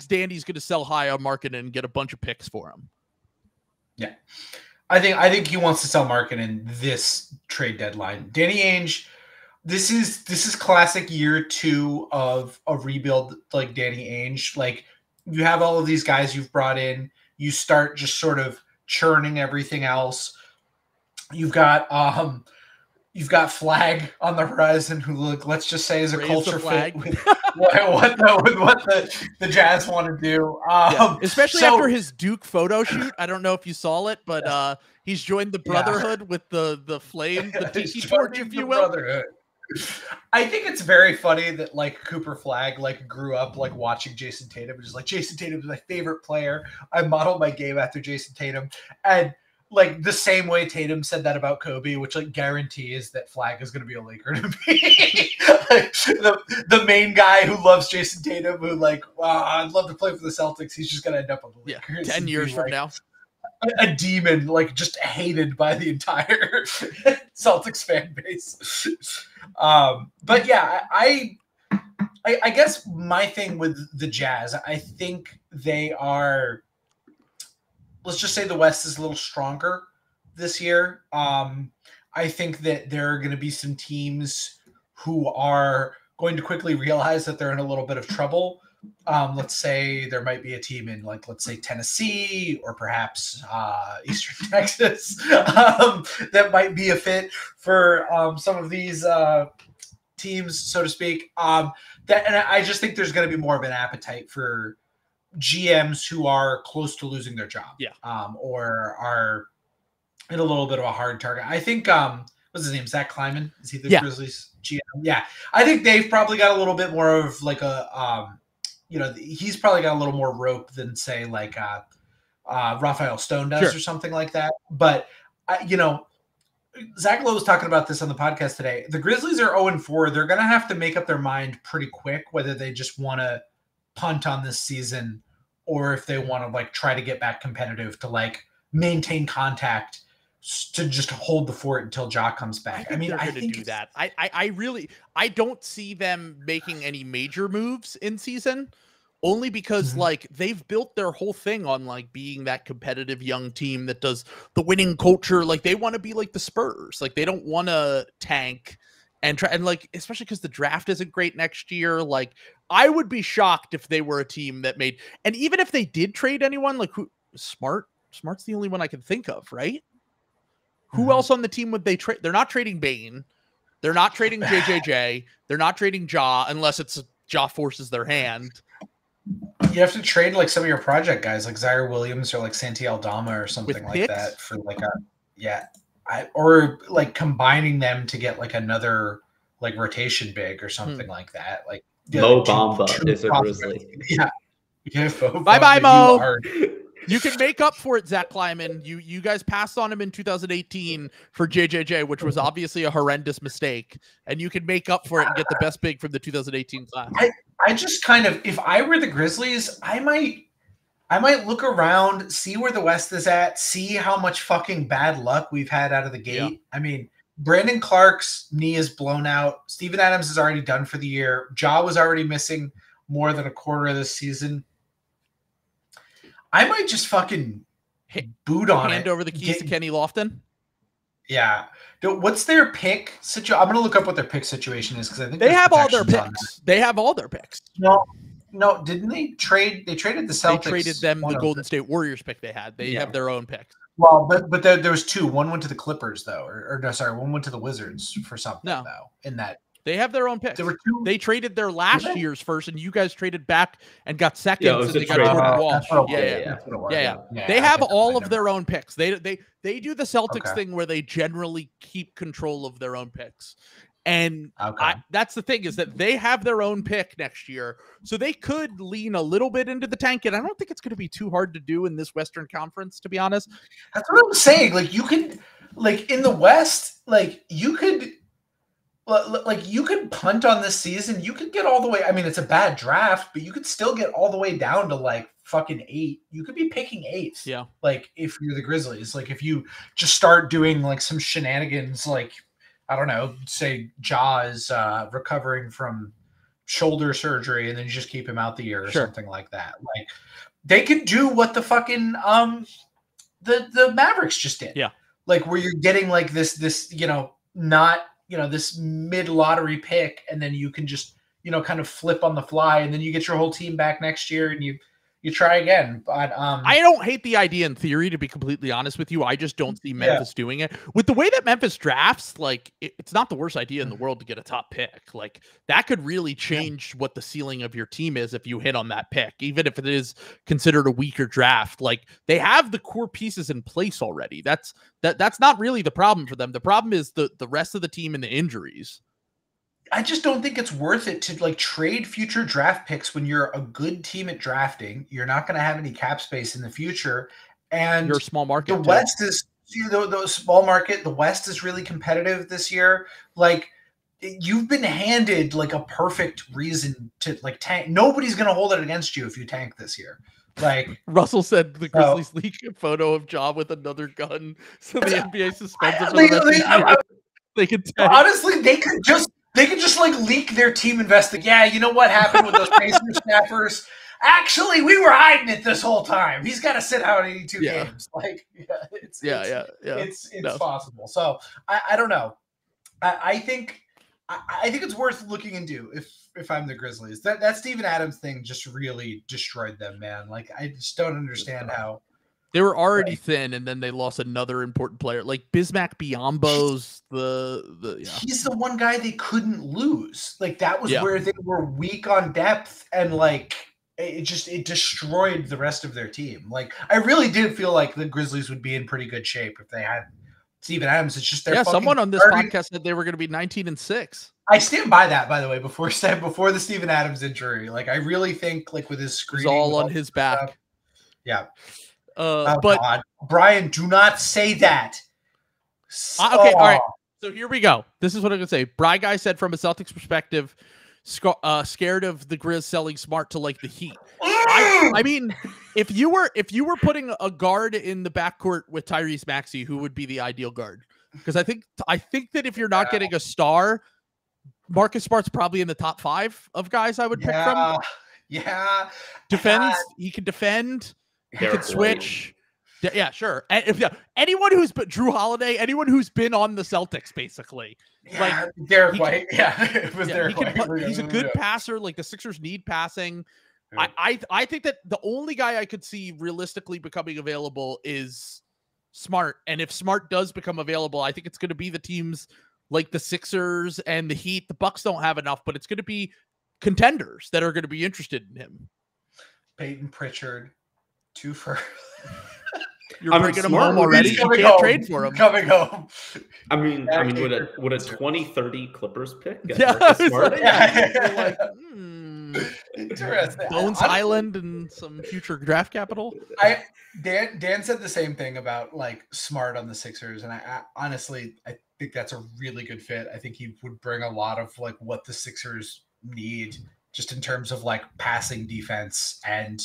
Danny's going to sell high on Markkanen and get a bunch of picks for him. Yeah. I think he wants to sell Markkanen this trade deadline. Danny Ainge, this is classic year 2 of a rebuild like Danny Ainge. Like, you have all of these guys you've brought in. You start just sort of churning everything else. You've got Flag on the horizon, who, look, let's just say, is a culture fit with what the Jazz want to do. Especially after his Duke photo shoot. I don't know if you saw it, but he's joined the Brotherhood with the flame, the tiki torch, if you will. Brotherhood. I think it's very funny that, like, Cooper Flag, like, grew up, like, watching Jason Tatum, which is like, Jason Tatum is my favorite player. I modeled my game after Jason Tatum. And, like, the same way Tatum said that about Kobe, which, like, guarantees that Flag is going to be a Laker to me. Like, the main guy who loves Jason Tatum, who, like, wow, I'd love to play for the Celtics. He's just going to end up on the Lakers. 10 years from now. A demon, like, just hated by the entire Celtics fan base. But yeah, I guess my thing with the Jazz, I think they are, let's just say the West is a little stronger this year. I think that there are going to be some teams who are going to quickly realize that they're in a little bit of trouble. Let's say there might be a team in, like, let's say Tennessee or perhaps Eastern Texas that might be a fit for some of these teams, so to speak. And I just think there's going to be more of an appetite for GMs who are close to losing their job, or are in a little bit of a hard target. I think what's his name? Zach Kleiman? Is he the Grizzlies GM? Yeah, I think they've probably got a little bit more of like a he's probably got a little more rope than, say, like Raphael Stone does, or something like that. But Zach Lowe was talking about this on the podcast today. The Grizzlies are 0-4. They're going to have to make up their mind pretty quick whether they just want to punt on this season or if they want to, like, try to get back competitive to, like, maintain contact to just hold the fort until Ja comes back. I think do that. I don't see them making any major moves in season, only because like they've built their whole thing on, like, being that competitive young team that does the winning culture. Like, they want to be like the Spurs. Like, they don't want to tank and try, and, like, especially because the draft isn't great next year. Like, I would be shocked if they were a team that made, and even if they did trade anyone, like, who Smart's the only one I can think of, right? Who else on the team would they trade? They're not trading Bane. They're not trading JJJ. They're not trading Ja unless it's Ja forces their hand. You have to trade like some of your project guys, like Zaire Williams or like Santi Aldama or something like that for like or like combining them to get like another like rotation big or something like that. Like Mo Bamba is a Grizzly. Yeah. Bye, Mo. You can make up for it, Zach Kleiman. You guys passed on him in 2018 for JJJ, which was obviously a horrendous mistake, and you can make up for it and get the best big from the 2018 class. I just kind of, if I were the Grizzlies, I might look around, see where the West is at, see how much fucking bad luck we've had out of the gate. Yeah. I mean, Brandon Clark's knee is blown out. Steven Adams is already done for the year. Ja was already missing more than a quarter of this season. I might just fucking boot on hand over the keys to Kenny Lofton. Yeah. What's their pick situation? I'm going to look up what their pick situation is because I think they have all their picks. They have all their picks. No, didn't they trade? They traded the Celtics. They traded them the Golden State Warriors pick they had. They have their own picks. Well, but there was two. One went to the Clippers though, or no, sorry, one went to the Wizards for something though. In that. They have their own picks. There were two. They traded their last year's first, and you guys traded back and got seconds. And they got Jordan Walsh. Yeah. They have all of their own picks. They do the Celtics thing where they generally keep control of their own picks, and that's the thing is that they have their own pick next year, so they could lean a little bit into the tank. And I don't think it's going to be too hard to do in this Western Conference, to be honest. That's what I'm saying. Like you could, like in the West, like you could. Like you could punt on this season. You could get all the way. I mean, it's a bad draft, but you could still get all the way down to like fucking 8. You could be picking 8th. Yeah. Like if you're the Grizzlies, like if you just start doing like some shenanigans, like I don't know, say Ja is recovering from shoulder surgery, and then you just keep him out the year or something like that. Like they could do what the fucking the Mavericks just did. Yeah. Like where you're getting like this not. This mid-lottery pick, and then you can just, kind of flip on the fly, and then you get your whole team back next year, and you try again. But I don't hate the idea in theory, to be completely honest with you. I just don't see Memphis doing it. With the way that Memphis drafts, like, it's not the worst idea in the world to get a top pick. Like, that could really change what the ceiling of your team is if you hit on that pick, even if it is considered a weaker draft. Like, they have the core pieces in place already. That's not really the problem for them. The problem is the rest of the team and the injuries. I just don't think it's worth it to like trade future draft picks when you're a good team at drafting. You're not going to have any cap space in the future, and you're a small market. The West is the small market. The West is really competitive this year. Like you've been handed like a perfect reason to like tank. Nobody's going to hold it against you if you tank this year. Like Russell said, the Grizzlies leak a photo of Ja with another gun, so the NBA suspends him for the rest of the year. They could tank. Honestly, they could just like leak their team investigation. Yeah, you know what happened with those Pacers staffers? Actually, we were hiding it this whole time. He's got to sit out 82 games. Like, it's possible. So I don't know. I think it's worth looking into if I'm the Grizzlies. That Steven Adams thing just really destroyed them, man. Like I just don't understand how. They were already thin, and then they lost another important player, like Bismack Biyombo's. He's the one guy they couldn't lose. Like that was where they were weak on depth, and like it destroyed the rest of their team. Like I really did feel like the Grizzlies would be in pretty good shape if they had Steven Adams. It's just their someone on this podcast said they were going to be 19-6. I stand by that, by the way. Before the Steven Adams injury, like I really think like with his screening, it's all on his back. Stuff, yeah. But God. Brian, do not say that. Okay, all right. So here we go. This is what I'm gonna say. Bry Guy said, from a Celtics perspective, scared of the Grizz selling Smart to like the Heat. I mean, if you were putting a guard in the backcourt with Tyrese Maxey, who would be the ideal guard? Because I think that if you're not getting a star, Marcus Smart's probably in the top 5 of guys I would pick from. Yeah. Defends. He can defend. He can switch. Yeah, sure. Anyone who's been Drew Holiday, anyone who's been on the Celtics, basically. Yeah, like Derek White. It was Derek White. He's a good passer. Like the Sixers need passing. Yeah. I think that the only guy I could see realistically becoming available is Smart. And if Smart does become available, I think it's going to be the teams like the Sixers and the Heat. The Bucks don't have enough, but it's going to be contenders that are going to be interested in him. Peyton Pritchard, 2 firsts. You're bringing him home already. You can't trade for him. Coming home. I mean, would a 2030 Clippers pick get yeah, Marcus Smart? Interesting. Bones Island and some future draft capital. Dan said the same thing about like Smart on the Sixers, and I honestly think that's a really good fit. I think he would bring a lot of like what the Sixers need, just in terms of like passing defense and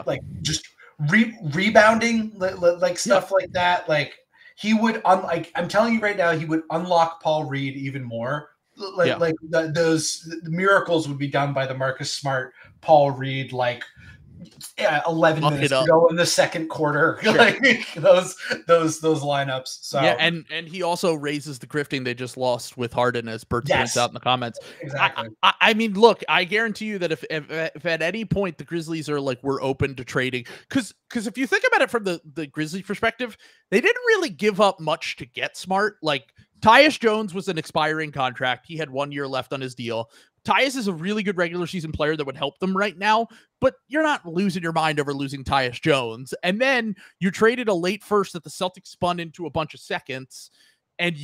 like just rebounding, like stuff like that. Like he would I'm telling you right now, he would unlock Paul Reed even more. Those miracles would be done by the Marcus Smart, Paul Reed, 11 minutes to go in the second quarter. Sure. Like those lineups. So and he also raises the grifting they just lost with Harden, as Bert points out in the comments. Exactly. I mean, look, I guarantee you that if at any point the Grizzlies are like, we're open to trading, because if you think about it from the Grizzlies perspective, they didn't really give up much to get Smart. Like Tyus Jones was an expiring contract. He had 1 year left on his deal. Tyus is a really good regular season player that would help them right now, but you're not losing your mind over losing Tyus Jones. And then you traded a late first that the Celtics spun into a bunch of seconds, and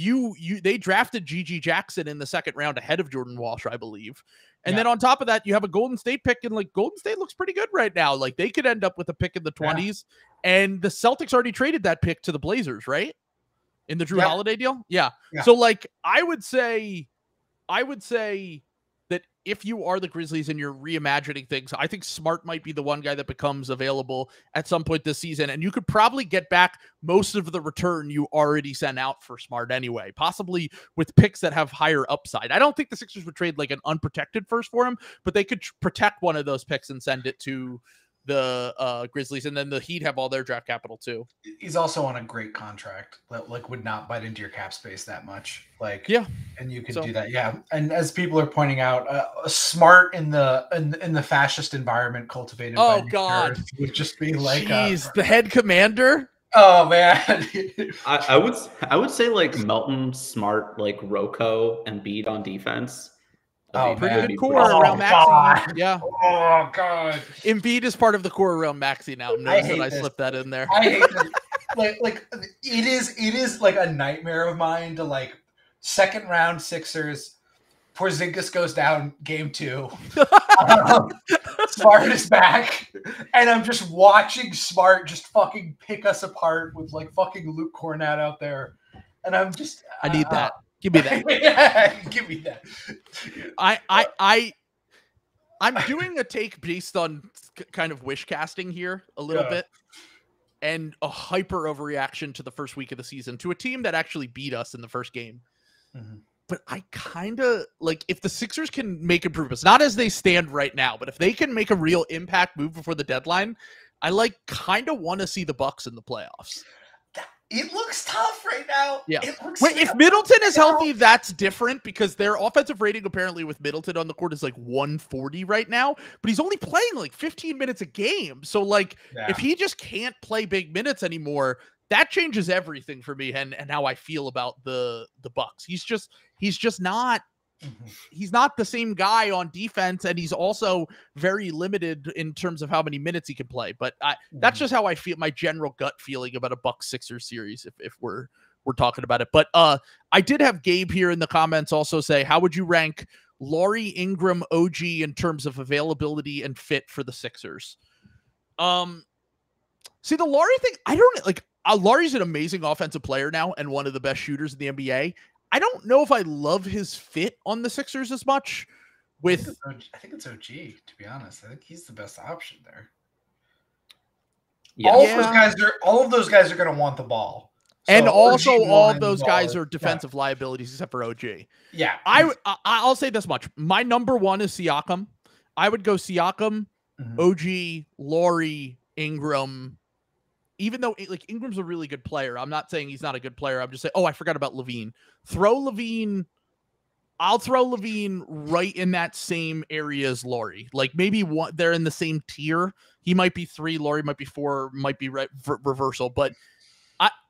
they drafted Gigi Jackson in the second round ahead of Jordan Walsh, I believe. And then on top of that, you have a Golden State pick, and like Golden State looks pretty good right now. Like they could end up with a pick in the 20s, and the Celtics already traded that pick to the Blazers, right? In the Drew Holiday deal? Yeah. So like I would say that if you are the Grizzlies and you're reimagining things, I think Smart might be the one guy that becomes available at some point this season. And you could probably get back most of the return you already sent out for Smart anyway, possibly with picks that have higher upside. I don't think the Sixers would trade like an unprotected first for him, but they could protect one of those picks and send it to the Grizzlies, and then the Heat have all their draft capital too. He's also on a great contract that like would not bite into your cap space that much. Like and you could do that. Yeah, and as people are pointing out, Smart in the fascist environment cultivated. Oh by God, would just be like, the head commander. Oh man, I would say like Melton, Smart, like Rocco, and Embiid on defense. Pretty good core around Maxey. God. Yeah. Oh God. Embiid is part of the core around Maxey now. Notice that I slipped that in there. I hate this. like it is like a nightmare of mine to like second round Sixers. Porzingis goes down game 2. Smart is back, and I'm just watching Smart just fucking pick us apart with like fucking Luke Cornett out there, and I'm just I need that. Give me that. Give me that. I'm doing a take based on kind of wish casting here a little bit, and a hyper overreaction to the first week of the season to a team that actually beat us in the first game. Mm-hmm. But I kind of like if the Sixers can make improvements, not as they stand right now, but if they can make a real impact move before the deadline, I like kind of want to see the Bucks in the playoffs. It looks tough right now. Yeah. If Middleton is healthy, that's different because their offensive rating apparently with Middleton on the court is like 140 right now, but he's only playing like 15 minutes a game. So like if he just can't play big minutes anymore, that changes everything for me and how I feel about the Bucks. He's just not he's not the same guy on defense, and he's also very limited in terms of how many minutes he can play. But that's just how I feel, my general gut feeling about a Bucks-Sixers series, if we're talking about it. But I did have Gabe here in the comments also say, how would you rank Lauri, Ingram, OG in terms of availability and fit for the Sixers? See, the Lauri thing, I don't like. Lauri's an amazing offensive player now and one of the best shooters in the NBA. I don't know if I love his fit on the Sixers as much. I think it's OG, to be honest. I think he's the best option there. Yeah. All of those guys are going to want the ball. So and also all of those guys are defensive liabilities except for OG. Yeah. I'll say this much. My number one is Siakam. I would go Siakam, OG, Lauri, Ingram. Even though like Ingram's a really good player, I'm not saying he's not a good player. I'm just saying, I forgot about Levine. I'll throw Levine right in that same area as Lauri. Like maybe they're in the same tier. He might be 3, Lauri might be 4, might be reversal. But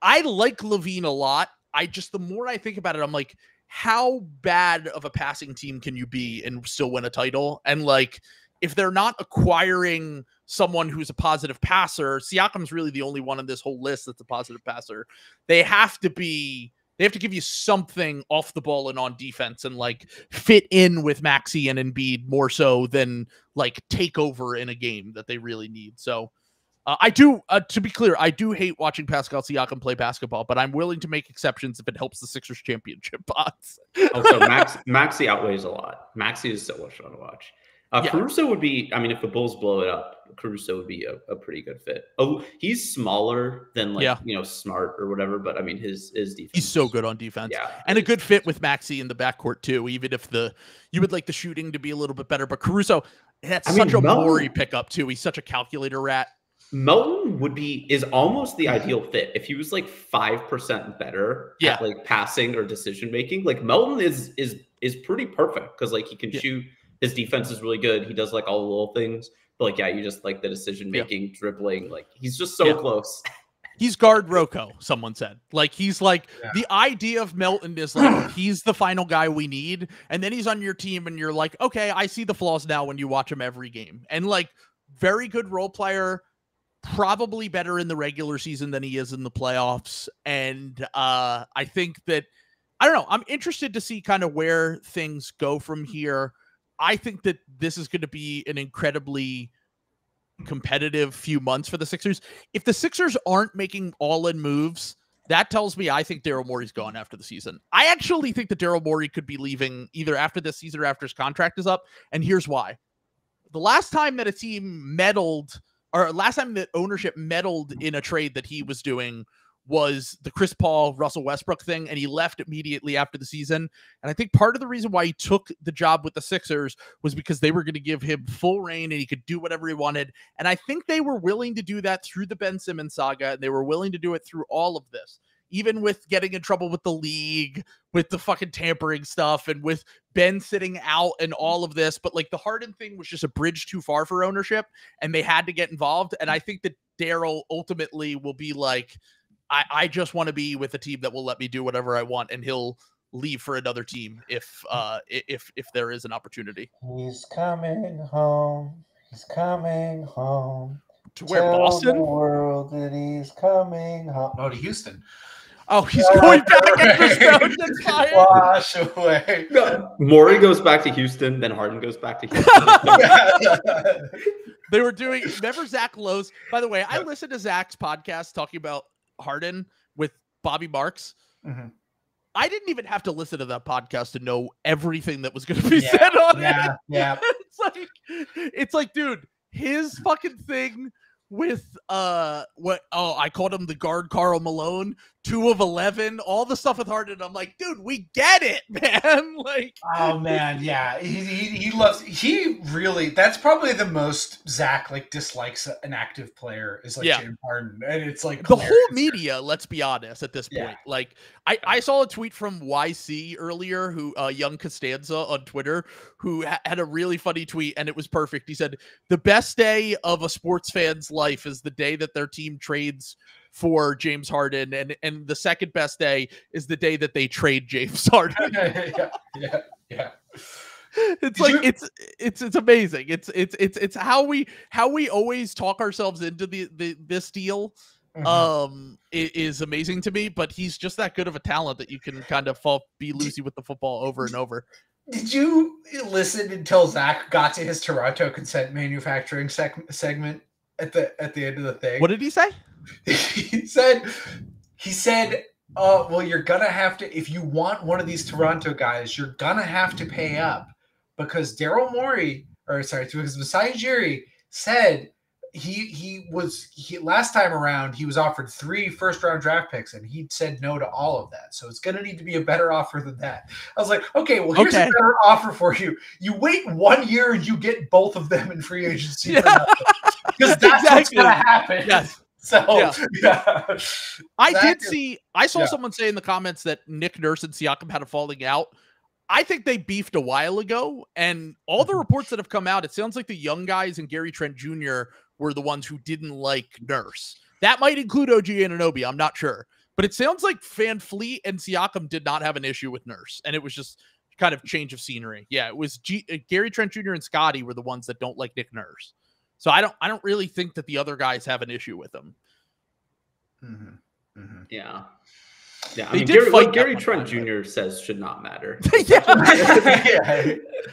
I like Levine a lot. The more I think about it, I'm like, how bad of a passing team can you be and still win a title? And like, if they're not acquiring someone who's a positive passer. Siakam's really the only one on this whole list that's a positive passer. They have to give you something off the ball and on defense and like fit in with Maxey and Embiid more so than like take over in a game that they really need. So I do, to be clear, I do hate watching Pascal Siakam play basketball, but I'm willing to make exceptions if it helps the Sixers championship odds. Also, Maxey outweighs a lot. Maxey is so much fun to watch. Caruso would be, I mean, if the Bulls blow it up, Caruso would be a pretty good fit. Oh, he's smaller than Smart or whatever, but I mean, his defense. He's so good on defense. Yeah. And a good fit with Maxey in the backcourt too, even if you would like the shooting to be a little bit better. But Caruso, that's such a Morey pickup too. He's such a calculator rat. Melton is almost the ideal fit if he was like 5% better at like passing or decision making. Like Melton is pretty perfect because like he can shoot. His defense is really good. He does like all the little things. But like, you just like the decision making, dribbling. Like he's just so close. He's guard Rocco, someone said. Like he's like the idea of Melton is like he's the final guy we need, and then he's on your team, and you're like, okay, I see the flaws now when you watch him every game. And like very good role player, probably better in the regular season than he is in the playoffs. And I think that I don't know. I'm interested to see kind of where things go from here. I think that this is going to be an incredibly competitive few months for the Sixers. If the Sixers aren't making all-in moves, that tells me I think Daryl Morey's gone after the season. I actually think that Daryl Morey could be leaving either after this season or after his contract is up, and here's why. The last time that a team meddled, or last time that ownership meddled in a trade that he was doing was the Chris Paul, Russell Westbrook thing, and he left immediately after the season. And I think part of the reason why he took the job with the Sixers was because they were going to give him full reign and he could do whatever he wanted. And I think they were willing to do that through the Ben Simmons saga, and they were willing to do it through all of this, even with getting in trouble with the league, with the fucking tampering stuff, and with Ben sitting out and all of this. But like the Harden thing was just a bridge too far for ownership, and they had to get involved. And I think that Daryl ultimately will be like, I just want to be with a team that will let me do whatever I want, and he'll leave for another team if there is an opportunity. He's coming home. He's coming home. To where, Boston? The world that he's coming home. No, to Houston. Oh, he's going back after Stone gets fired. Wash away. No, Morey goes back to Houston, then Harden goes back to Houston. They were doing, remember Zach Lowe's? By the way, I listened to Zach's podcast talking about Harden with Bobby Marks. Mm-hmm. I didn't even have to listen to that podcast to know everything that was going to be said on it. Yeah. It's like, dude, his fucking thing with I called him the guard Karl Malone, 2 of 11, all the stuff with Harden. I'm like, dude, we get it, man. Like, oh man, yeah, he loves. He really. That's probably the most Zach like dislikes an active player is like James Harden, and it's like the whole media. Let's be honest at this point. Yeah. Like, I saw a tweet from YC earlier, who Young Costanza on Twitter, who had a really funny tweet, and it was perfect. He said, "The best day of a sports fan's life is the day that their team trades for James Harden, and the second best day is the day that they trade James Harden." yeah. It's like it's amazing. It's how we always talk ourselves into this deal. It is amazing to me, but he's just that good of a talent that you can kind of be loosey with the football over and over. Did you listen until Zach got to his Toronto consent manufacturing segment at the end of the thing? What did he say? He said, well, you're gonna have to, if you want one of these Toronto guys, you're gonna have to pay up, because Daryl Morey, because Masai Ujiri said he last time around he was offered 3 first-round draft picks, and he said no to all of that. So it's gonna need to be a better offer than that. I was like, okay, well, here's a better offer for you. You wait 1 year and you get both of them in free agency, because that's what's gonna happen. Yes. So I saw someone say in the comments that Nick Nurse and Siakam had a falling out. I think they beefed a while ago, and all the reports that have come out, it sounds like the young guys and Gary Trent Jr. were the ones who didn't like Nurse. That might include OG Anunoby, I'm not sure. But it sounds like Van Fleet and Siakam did not have an issue with Nurse, and it was just kind of change of scenery. Yeah, it was Gary Trent Jr. and Scotty were the ones that don't like Nick Nurse. So I don't really think that the other guys have an issue with him. Yeah. Yeah, I They mean, did fight Gary that Trent one time, Jr. says should not matter. Yeah.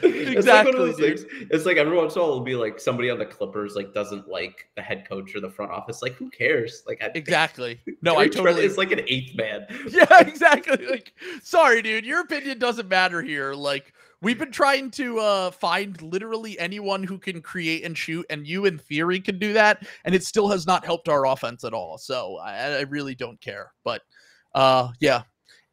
It's like one of Exactly, those things. It's like every once in a while it'll be like somebody on the Clippers like doesn't like the head coach or the front office. Like, who cares? Like, Exactly. No, Gary I totally. Trent is like an eighth man. Yeah, exactly. Like, sorry, dude, your opinion doesn't matter here. Like, we've been trying to find literally anyone who can create and shoot, and you, in theory, can do that, and it still has not helped our offense at all. So I really don't care. But yeah.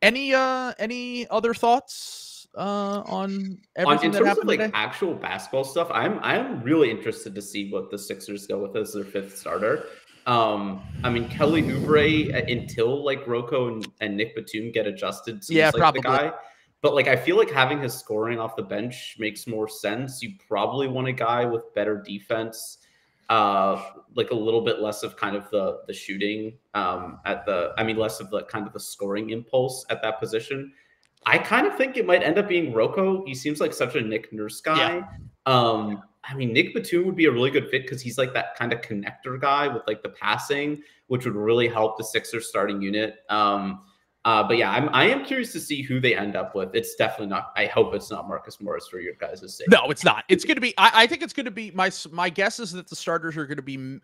Any other thoughts on everything in that terms happened of like today? actual basketball stuff? I'm really interested to see what the Sixers go with as their fifth starter. I mean, Kelly Oubre until like Rocco and Nick Batum get adjusted seems like probably. the guy. But like I feel like having his scoring off the bench makes more sense. You probably want a guy with better defense, like a little bit less of kind of the shooting less of the kind of the scoring impulse at that position. I kind of think it might end up being Rocco. He seems like such a Nick Nurse guy. Yeah. I mean, Nick Batum would be a really good fit because he's like that kind of connector guy with like the passing, which would really help the Sixers starting unit. But yeah, I am curious to see who they end up with. It's definitely not. I hope it's not Marcus Morris for your guys' sake. No, it's not. It's going to be. I think it's going to be my guess is that the starters are going to be.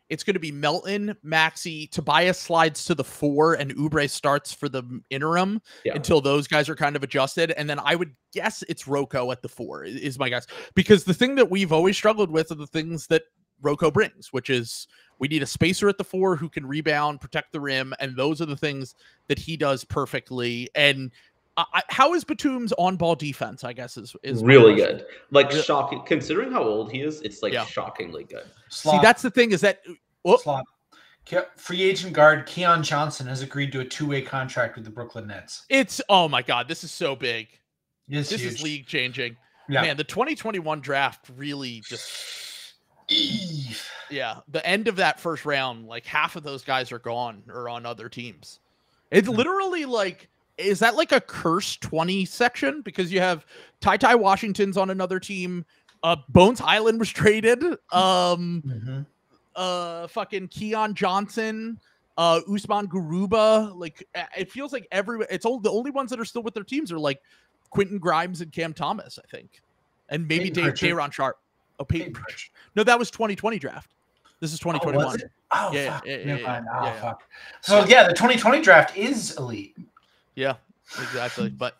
It's going to be Melton, Maxey, Tobias slides to the 4, and Oubre starts for the interim until those guys are kind of adjusted. And then I would guess it's Rocco at the 4 is my guess, because the thing that we've always struggled with are the things that Rocco brings, which is we need a spacer at the 4 who can rebound, protect the rim, and those are the things that he does perfectly. And how is Batum's on-ball defense? I guess is really good. Like shocking, considering how old he is. It's like shockingly good. See, that's the thing is that free agent guard Keon Johnson has agreed to a 2-way contract with the Brooklyn Nets. It's oh my god, this is so big. This is league changing. Yeah. Man, the 2021 draft really just. Yeah, the end of that first round, like half of those guys are gone or on other teams. It's literally like, is that like a cursed 20 section? Because you have Ty Washington's on another team. Bones Highland was traded. Fucking Keon Johnson, Usman Garuba. Like, it feels like the only ones that are still with their teams are like Quentin Grimes and Cam Thomas, I think, and maybe Day'Ron Sharp. Oh, Peyton Pritchard. No, that was 2020 draft. This is 2021. Oh, yeah, fuck. Yeah. Fuck. So the 2020 draft is elite. Yeah, exactly. But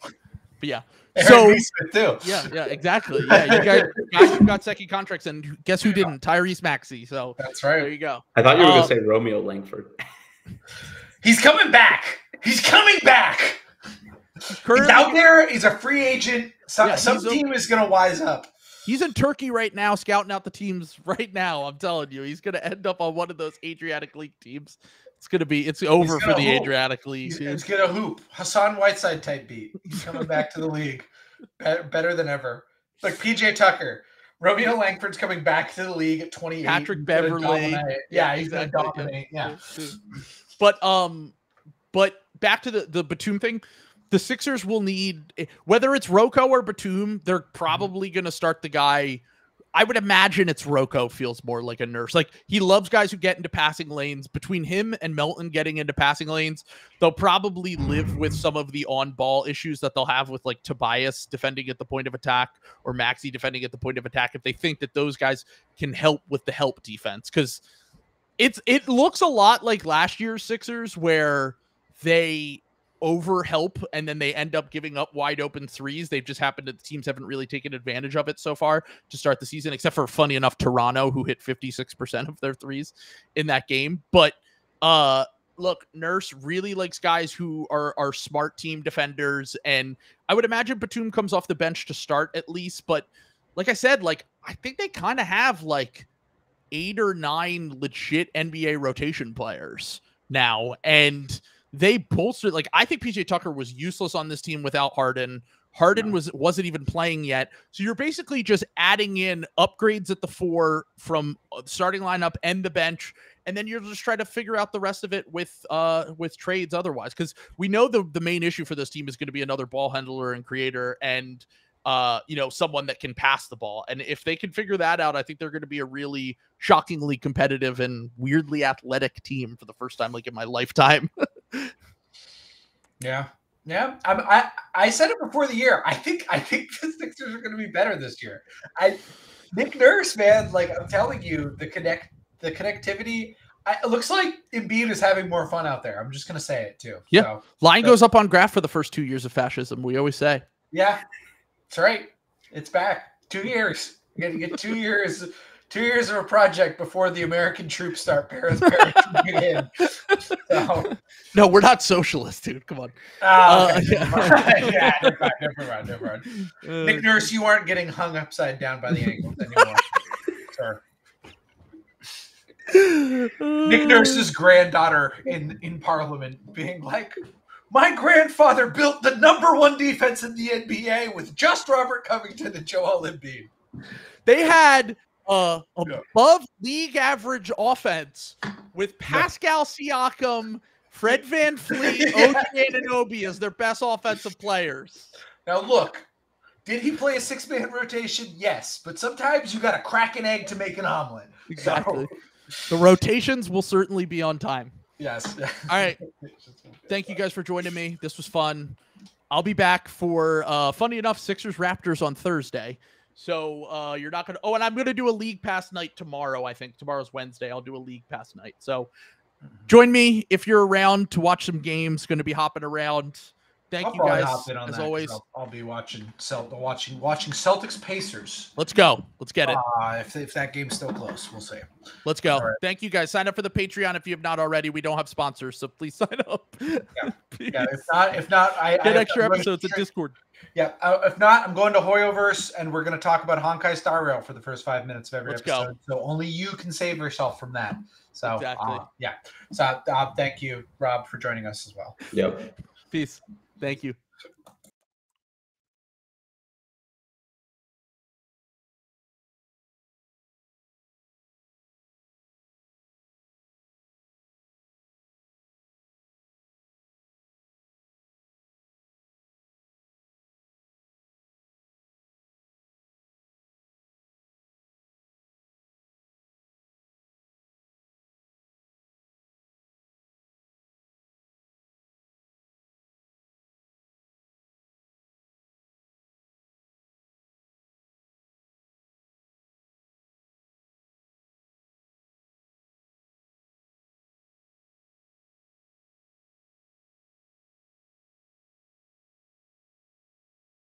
yeah. So yeah, exactly. Yeah, you guys who got second contracts, and guess who didn't? Tyrese Maxey. So that's right. There you go. I thought you were going to say Romeo Langford. He's coming back. He's out there. He's a free agent. Some team is going to wise up. He's in Turkey right now, scouting out the teams right now. I'm telling you, he's going to end up on one of those Adriatic League teams. It's over for the Adriatic League. He's going to hoop. Hassan Whiteside type beat. He's coming back to the league. Better than ever. Like PJ Tucker. Romeo Langford's coming back to the league at 28. Patrick Beverley. Yeah, he's going to dominate. Yeah. But back to the Batum thing. The Sixers will need, whether it's Rocco or Batum, they're probably going to start the guy. I would imagine it's Rocco feels more like a nurse. Like, he loves guys who get into passing lanes. Between him and Melton getting into passing lanes, they'll probably live with some of the on-ball issues that they'll have with like Tobias defending at the point of attack or Maxey defending at the point of attack, if they think that those guys can help with the help defense. Because it looks a lot like last year's Sixers, where they over help and then they end up giving up wide open threes. They've just happened that the teams haven't really taken advantage of it so far to start the season, except for, funny enough, Toronto, who hit 56% of their threes in that game. But look, Nurse really likes guys who are smart team defenders, and I would imagine Batum comes off the bench to start at least. But like I said, like, I think they kind of have like 8 or 9 legit NBA rotation players now, and they bolstered. Like, I think PJ Tucker was useless on this team without Harden. Harden wasn't even playing yet. So you're basically just adding in upgrades at the 4 from starting lineup and the bench. And then you're just trying to figure out the rest of it with trades otherwise. Because we know the main issue for this team is going to be another ball handler and creator. And someone that can pass the ball. And if they can figure that out, I think they're going to be a really shockingly competitive and weirdly athletic team for the first time like in my lifetime. Yeah. Yeah. I said it before the year. I think the Sixers are going to be better this year. Nick Nurse, man, like I'm telling you, the connectivity. It looks like Embiid is having more fun out there. I'm just going to say it too. Yeah. Line goes up on graph for the first 2 years of fascism. We always say. Yeah, that's right. It's back. 2 years. You're going to get 2 years. 2 years of a project before the American troops start paratrooping in. So. No, we're not socialists, dude. Come on. Okay. Never mind. Nick Nurse, you aren't getting hung upside down by the ankles anymore. Sir. Nick Nurse's granddaughter in Parliament being like, my grandfather built the #1 defense in the NBA with just Robert Covington and Joel Embiid. They had above league average offense with Pascal Siakam, Fred VanVleet, OG Anunoby as their best offensive players. Now look, did he play a 6-man rotation? Yes, but sometimes you got to crack an egg to make an omelet. Exactly. The rotations will certainly be on time. Yes. All right. Thank you guys for joining me. This was fun. I'll be back for, funny enough, Sixers Raptors on Thursday. So you're not going to... Oh, and I'm going to do a League Pass night tomorrow, I think. Tomorrow's Wednesday. I'll do a League Pass night. So join me if you're around to watch some games. Going to be hopping around. Thank you guys, as always. I'll be watching Celtics Pacers. Let's go. Let's get it. If that game's still close, we'll see. Let's go. Right. Thank you guys. Sign up for the Patreon if you have not already. We don't have sponsors, so please sign up. Yeah. If not, I get extra episodes at Discord. Yeah. If not, I'm going to Hoyoverse, and we're going to talk about Honkai Star Rail for the first 5 minutes of every episode. So only you can save yourself from that. So exactly. So thank you, Rob, for joining us as well. Yep. Peace. Thank you.